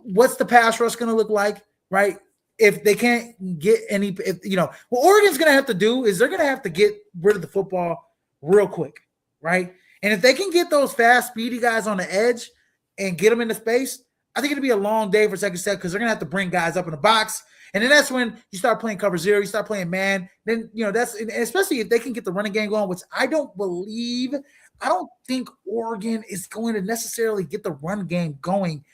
what's the pass rush going to look like, right? If they can't get any, what Oregon's going to have to do is they're going to have to get rid of the football real quick, right? And if they can get those fast, speedy guys on the edge and get them into space, I think it'll be a long day for Texas Tech because they're going to have to bring guys up in the box. And then that's when you start playing cover zero, you start playing man. Then, that's especially if they can get the running game going, which I don't think Oregon is going to necessarily get the run game going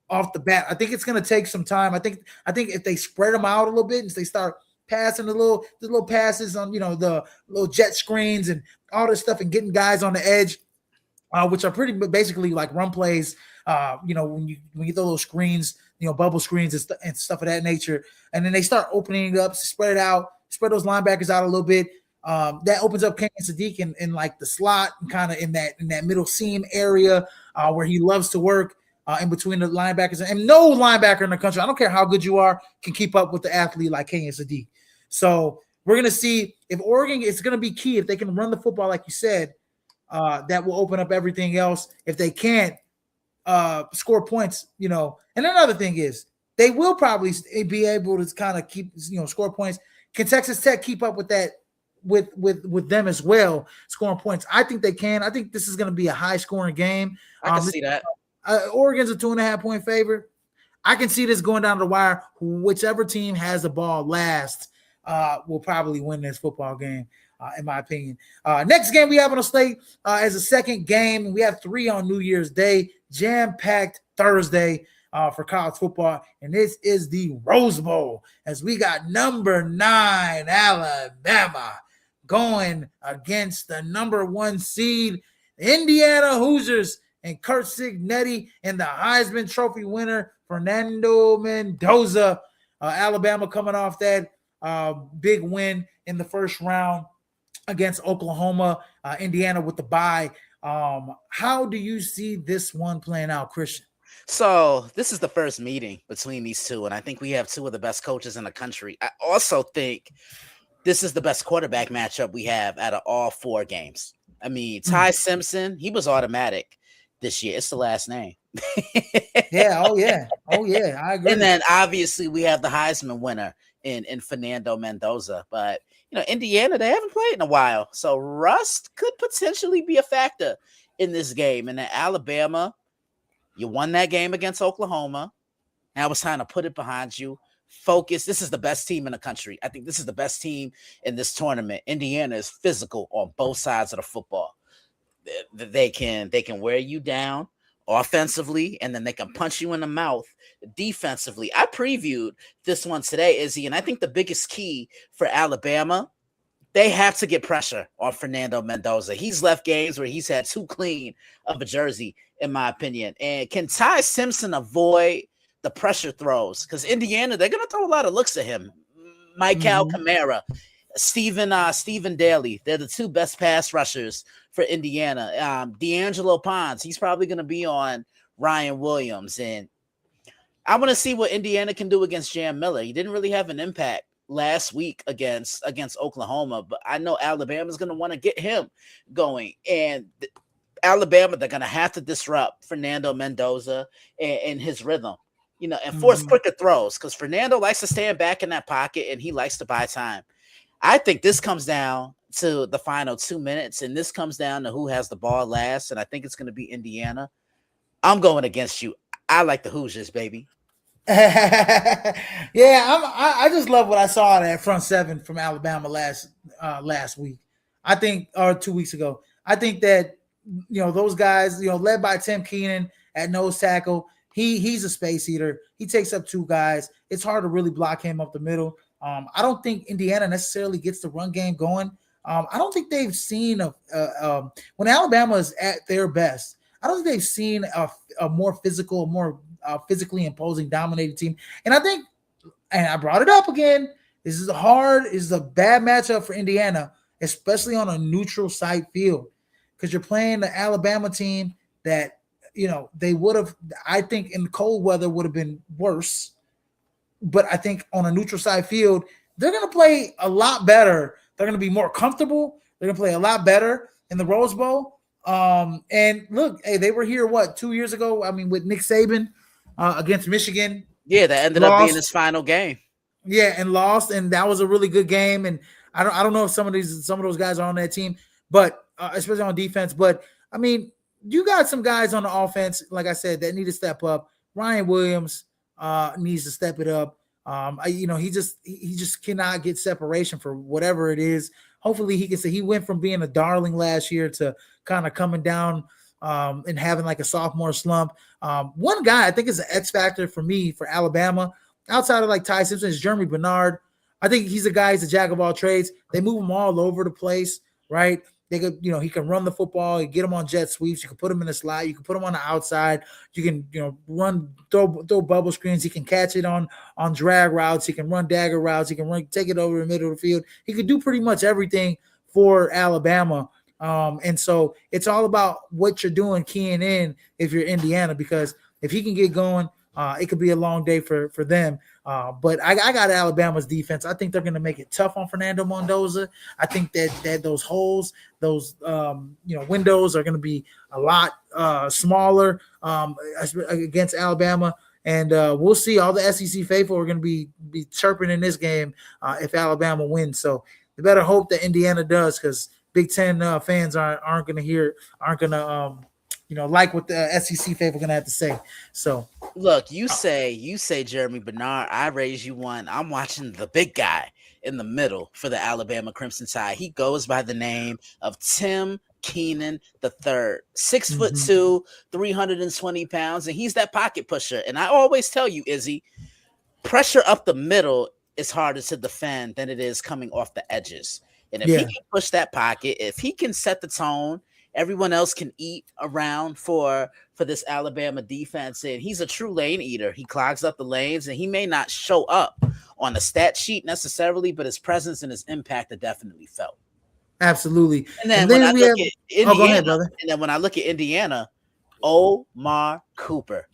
off the bat. I think it's going to take some time. I think if they spread them out a little bit and they start passing the little passes on, the little jet screens and all this stuff and getting guys on the edge, which are pretty basically like run plays. When you throw those screens, bubble screens and stuff of that nature, and then they start opening it up, spread those linebackers out a little bit. That opens up Kenyon Sadiq in like the slot and kind of in that middle seam area where he loves to work. In between the linebackers, and no linebacker in the country, I don't care how good you are, can keep up with the athlete like Kenyon Sadiq. So we're going to see if Oregon, it's going to be key if they can run the football, like you said, that will open up everything else. If they can't score points, and another thing is they will probably be able to kind of keep, score points. Can Texas Tech keep up with that with them as well, scoring points? I think they can. I think this is going to be a high scoring game. I can see that. Oregon's a 2.5-point favorite. I can see this going down the wire. Whichever team has the ball last will probably win this football game, in my opinion. Next game we have on the slate as a second game. We have 3 on New Year's Day, jam-packed Thursday for college football, and this is the Rose Bowl as we got number 9 Alabama going against the number 1 seed Indiana Hoosiers and Kurt Cignetti and the Heisman Trophy winner, Fernando Mendoza. Alabama coming off that big win in the first round against Oklahoma. Indiana with the bye. How do you see this one playing out, Christian? So this is the first meeting between these two, and I think we have 2 of the best coaches in the country. I also think this is the best quarterback matchup we have out of all 4 games. I mean, Ty Simpson, he was automatic this year. It's the last name. Yeah. Oh yeah. I agree. And then obviously we have the Heisman winner in Fernando Mendoza. But Indiana, they haven't played in a while, so rust could potentially be a factor in this game. And then Alabama, you won that game against Oklahoma. Now it's time to put it behind you. Focus. This is the best team in the country. I think this is the best team in this tournament. Indiana is physical on both sides of the football. They can wear you down offensively, and then they can punch you in the mouth defensively. I previewed this one today, Izzy, and I think the biggest key for Alabama, they have to get pressure on Fernando Mendoza. He's left games where he's had too clean of a jersey, in my opinion. And can Ty Simpson avoid the pressure throws? Because Indiana, they're going to throw a lot of looks at him. Michael Kamara, Stephen Daly. They're the two best pass rushers for Indiana. D'Angelo Ponds, he's probably going to be on Ryan Williams. And I want to see what Indiana can do against Jam Miller. He didn't really have an impact last week against Oklahoma, but I know Alabama's going to want to get him going. And Alabama, they're going to have to disrupt Fernando Mendoza and his rhythm, and force quicker throws, because Fernando likes to stand back in that pocket and he likes to buy time. I think this comes down to the final 2 minutes, and this comes down to who has the ball last, and I think it's going to be Indiana. I'm going against you. I like the Hoosiers, baby. Yeah, I just love what I saw at front seven from Alabama last week. I think, or 2 weeks ago. I think that those guys, led by Tim Keenan at nose tackle, he's a space eater. He takes up two guys. It's hard to really block him up the middle. I don't think Indiana necessarily gets the run game going. I don't think they've seen when Alabama is at their best. I don't think they've seen a more physical, more physically imposing, dominating team. And I think, and I brought it up again, this is a bad matchup for Indiana, especially on a neutral site field, because you're playing the Alabama team that, they would have, I think in cold weather would have been worse. But I think on a neutral side field, they're going to play a lot better. They're going to be more comfortable. They're going to play a lot better in the Rose Bowl. And look, hey, they were here, 2 years ago? I mean, with Nick Saban against Michigan. Yeah, that ended up being his final game. Yeah, and lost, and that was a really good game. And I don't know if some of those guys are on that team, but especially on defense. But I mean, you got some guys on the offense, like I said, that need to step up. Ryan Williams needs to step it up. He just cannot get separation for whatever it is. Hopefully he can say he went from being a darling last year to kind of coming down and having like a sophomore slump. One guy I think is an X factor for me for Alabama outside of like Ty Simpson is Jeremy Bernard. I think he's a guy, he's a jack of all trades. They move him all over the place, right? They could, he can run the football. You get him on jet sweeps. You can put him in the slot. You can put him on the outside. You can, throw bubble screens. He can catch it on drag routes. He can run dagger routes. He can take it over the middle of the field. He could do pretty much everything for Alabama. And so it's all about what you're doing keying in if you're Indiana, because if he can get going, it could be a long day for them. But I got Alabama's defense. I think they're going to make it tough on Fernando Mendoza. I think that those holes, those windows are going to be a lot smaller against Alabama. And we'll see. All the SEC faithful are going to be chirping in this game if Alabama wins. So they better hope that Indiana does, because Big Ten fans aren't going to like what the SEC faithful going to have to say. So look, you say Jeremy Bernard, I raise you one. I'm watching the big guy in the middle for the Alabama Crimson Tide. He goes by the name of Tim Keenan III, 6'2", 320 pounds, and he's that pocket pusher. And I always tell you, Izzy, pressure up the middle is harder to defend than it is coming off the edges. And if he can push that pocket, if he can set the tone, everyone else can eat around for this Alabama defense. And he's a true lane eater. He clogs up the lanes, and he may not show up on the stat sheet necessarily, but his presence and his impact are definitely felt. Absolutely. And then when I look at Indiana, go ahead, brother. And then when I look at Indiana, Omar Cooper.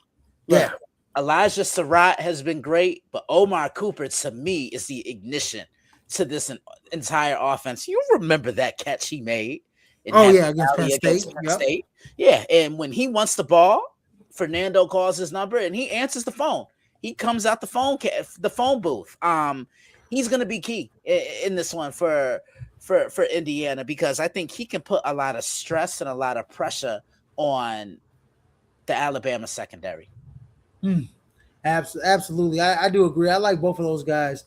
Look, Elijah Surratt has been great, but Omar Cooper, to me, is the ignition to this entire offense. You remember that catch he made? Against Penn State. Yeah, and when he wants the ball, Fernando calls his number and he answers the phone. He comes out the phone booth. He's going to be key in this one for Indiana, because I think he can put a lot of stress and a lot of pressure on the Alabama secondary. Absolutely. I do agree. I like both of those guys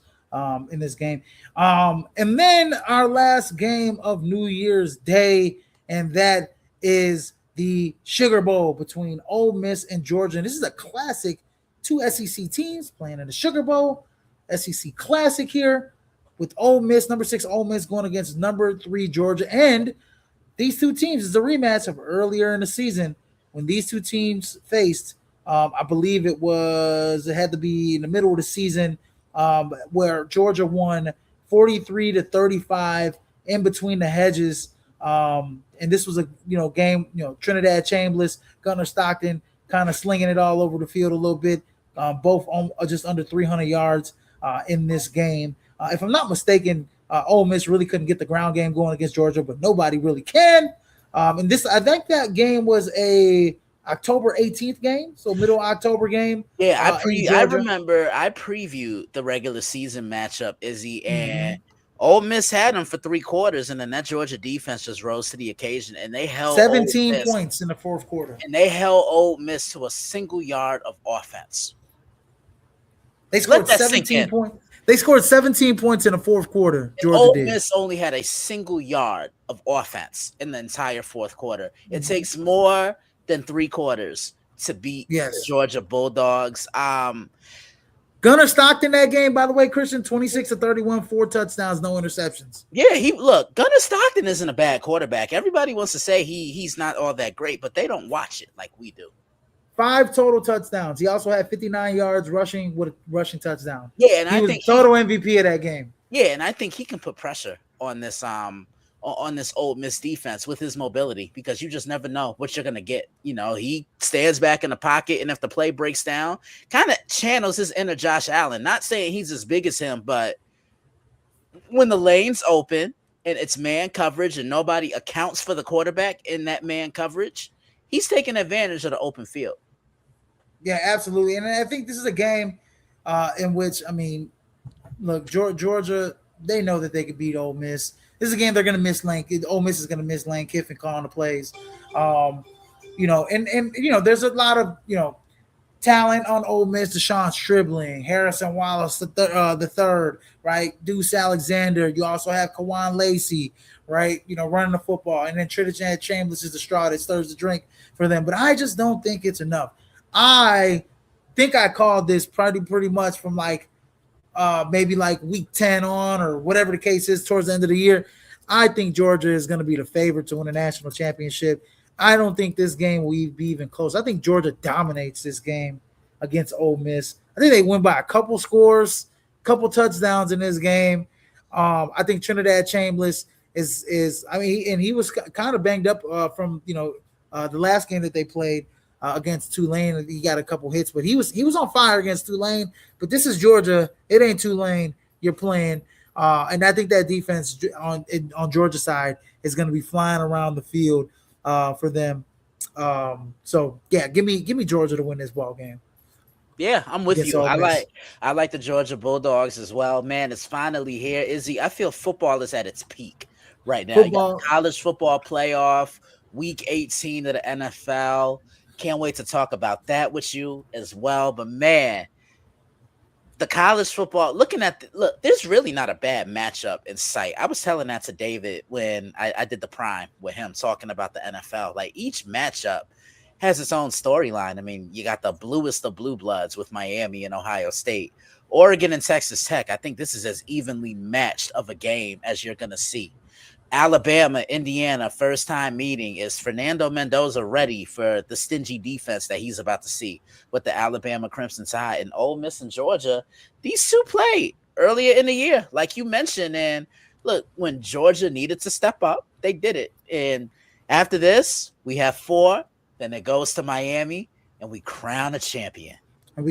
in this game. And then our last game of New Year's Day, and that is the Sugar Bowl between Ole Miss and Georgia. And this is a classic, two SEC teams playing in the Sugar Bowl, SEC Classic here, with Ole Miss, number 6 Ole Miss going against number 3 Georgia. And these two teams is a rematch of earlier in the season when these two teams faced. I believe it had to be in the middle of the season, where Georgia won 43-35 in between the hedges. And this was a game. Trinidad Chambliss, Gunnar Stockton, kind of slinging it all over the field a little bit. Both on just under 300 yards in this game. If I'm not mistaken, Ole Miss really couldn't get the ground game going against Georgia, but nobody really can. And this, I think that game was a October 18th game, so middle October game. Yeah, I remember I previewed the regular season matchup, Izzy, and Ole Miss had them for 3 quarters, and then that Georgia defense just rose to the occasion, and they held 17 points in the fourth quarter. And they held Ole Miss to a single yard of offense. They scored 17 points. They scored 17 points in the fourth quarter. Georgia Ole did. Miss only had a single yard of offense in the entire fourth quarter. It takes more than 3 quarters to beat the Georgia Bulldogs. Gunnar Stockton that game, by the way, Christian, 26-31, 4 touchdowns, no interceptions. Yeah, Gunnar Stockton isn't a bad quarterback. Everybody wants to say he's not all that great, but they don't watch it like we do. 5 total touchdowns. He also had 59 yards rushing with a rushing touchdown. Yeah, and I think total MVP of that game. Yeah, and I think he can put pressure on this Ole Miss defense with his mobility, because you just never know what you're gonna get. He stands back in the pocket, and if the play breaks down, kind of channels his inner Josh Allen. Not saying he's as big as him, but when the lane's open and it's man coverage and nobody accounts for the quarterback in that man coverage, he's taking advantage of the open field. Yeah, absolutely. And I think this is a game in which, look, Georgia, they know that they could beat Ole Miss. This is a game they're going to miss Lane. Ole Miss is going to miss Lane Kiffin calling the plays. There's a lot of, talent on Ole Miss. Deshaun Stribling, Harrison Wallace the third, right? Deuce Alexander. You also have Kawan Lacey, right? Running the football. And then Trinidad Chambliss is the straw that stirs the drink for them. But I just don't think it's enough. I think I called this pretty much from maybe week 10 on, or whatever the case is, towards the end of the year. I think Georgia is going to be the favorite to win a national championship. I don't think this game will be even close. I think Georgia dominates this game against Ole Miss. I think they win by a couple scores, couple touchdowns in this game. I think Trinidad Chambliss he was kind of banged up from the last game that they played against Tulane. He got a couple hits, but he was on fire against Tulane. But this is Georgia. It ain't Tulane you're playing. And I think that defense on Georgia's side is going to be flying around the field for them. So yeah, give me Georgia to win this ball game. Yeah, I'm with you. I like the Georgia Bulldogs as well. Man, it's finally here, Izzy. I feel football is at its peak right now. You got the college football playoff, week 18 of the NFL. Can't wait to talk about that with you as well. But man, the college football, look, there's really not a bad matchup in sight. I was telling that to David when I did the prime with him, talking about the NFL. Like, each matchup has its own storyline. You got the bluest of blue bloods with Miami and Ohio State, Oregon and Texas Tech. I think this is as evenly matched of a game as you're going to see. Alabama, Indiana, first time meeting. Is Fernando Mendoza ready for the stingy defense that he's about to see with the Alabama Crimson Tide? And Ole Miss and Georgia, these two played earlier in the year, like you mentioned. And look, when Georgia needed to step up, they did it. And after this, we have 4. Then it goes to Miami, and we crown a champion. And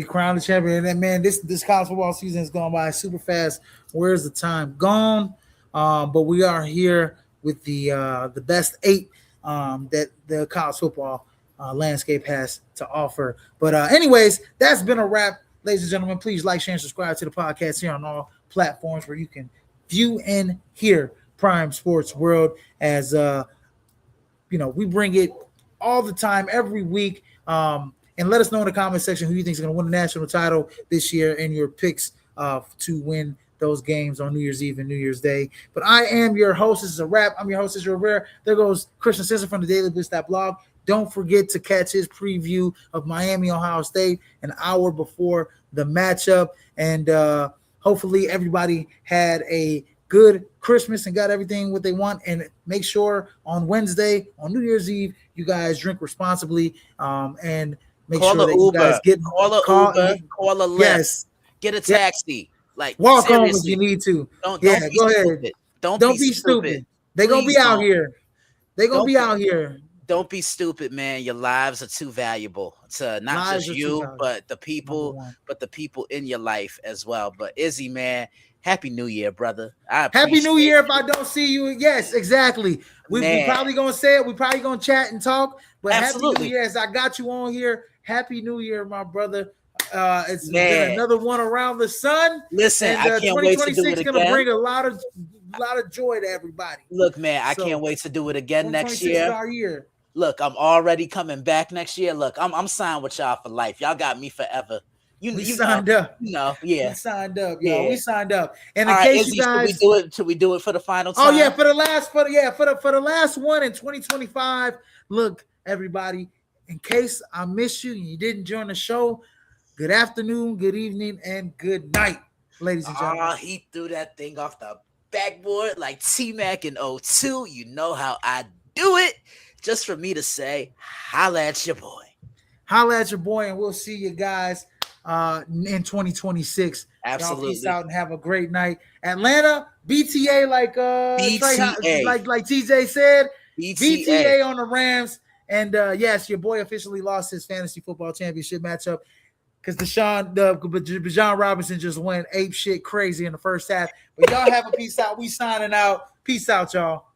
man, this college football season has gone by super fast. Where's the time gone? But we are here with the best 8 that the college football landscape has to offer. But anyways, that's been a wrap, ladies and gentlemen. Please like, share, and subscribe to the podcast here on all platforms where you can view and hear Prime Sports World, as we bring it all the time, every week. And let us know in the comment section who you think is going to win the national title this year, and your picks to win those games on New Year's Eve and New Year's Day. But I am your host. This is a wrap. I'm your host, Israel Rivera. There goes Christian Simpson from the DailyBlitz.blog. Don't forget to catch his preview of Miami, Ohio State an hour before the matchup. And hopefully everybody had a good Christmas and got everything what they want. And make sure on Wednesday, on New Year's Eve, you guys drink responsibly and make sure that you guys call a Lyft, get a taxi. Like, Walk home if seriously, you need to. don't Yeah, be go stupid. ahead. Don't Don't be be stupid. They're gonna be Please out don't. here. They're gonna Don't be be out here. don't be stupid, man. Your lives are too valuable to not Lives just are too you, valuable. but Number one. the people in your life as well. But Izzy, man, happy New Year, brother. I Happy New appreciate Year if you. I don't see you. Yes, exactly. We Man, probably gonna say it. We probably gonna chat and talk. But Happy New absolutely. Year as I got you on here. Happy New Year, my brother. It's been Man, another one around the sun. listen, And I can't wait to do it 2026 is gonna again. bring a lot of joy to everybody. Look, man, I So can't wait to do it again next 2026 is year. our year. Look, I'm already coming back next year. Look, I'm signed with y'all for life. Y'all got me forever. We signed up. Yeah. We signed up, y'all. Yeah. We signed up. And All in right, case Izzy, you guys, should we do it for the final time? oh yeah, for the last one in 2025. Look, everybody, in case I missed you and you didn't join the show, good afternoon, good evening, and good night, ladies and gentlemen. He threw that thing off the backboard like T-Mac in 02. You know how I do it. Just for me to say, holla at your boy. Holla at your boy, and we'll see you guys in 2026. Absolutely. Y'all peace out and have a great night. Atlanta, BTA, like BTA. like TJ said, BTA. BTA on the Rams. And yes, your boy officially lost his fantasy football championship matchup because Bijan Robinson just went ape shit crazy in the first half. But y'all have a peace out. We signing out. Peace out, y'all.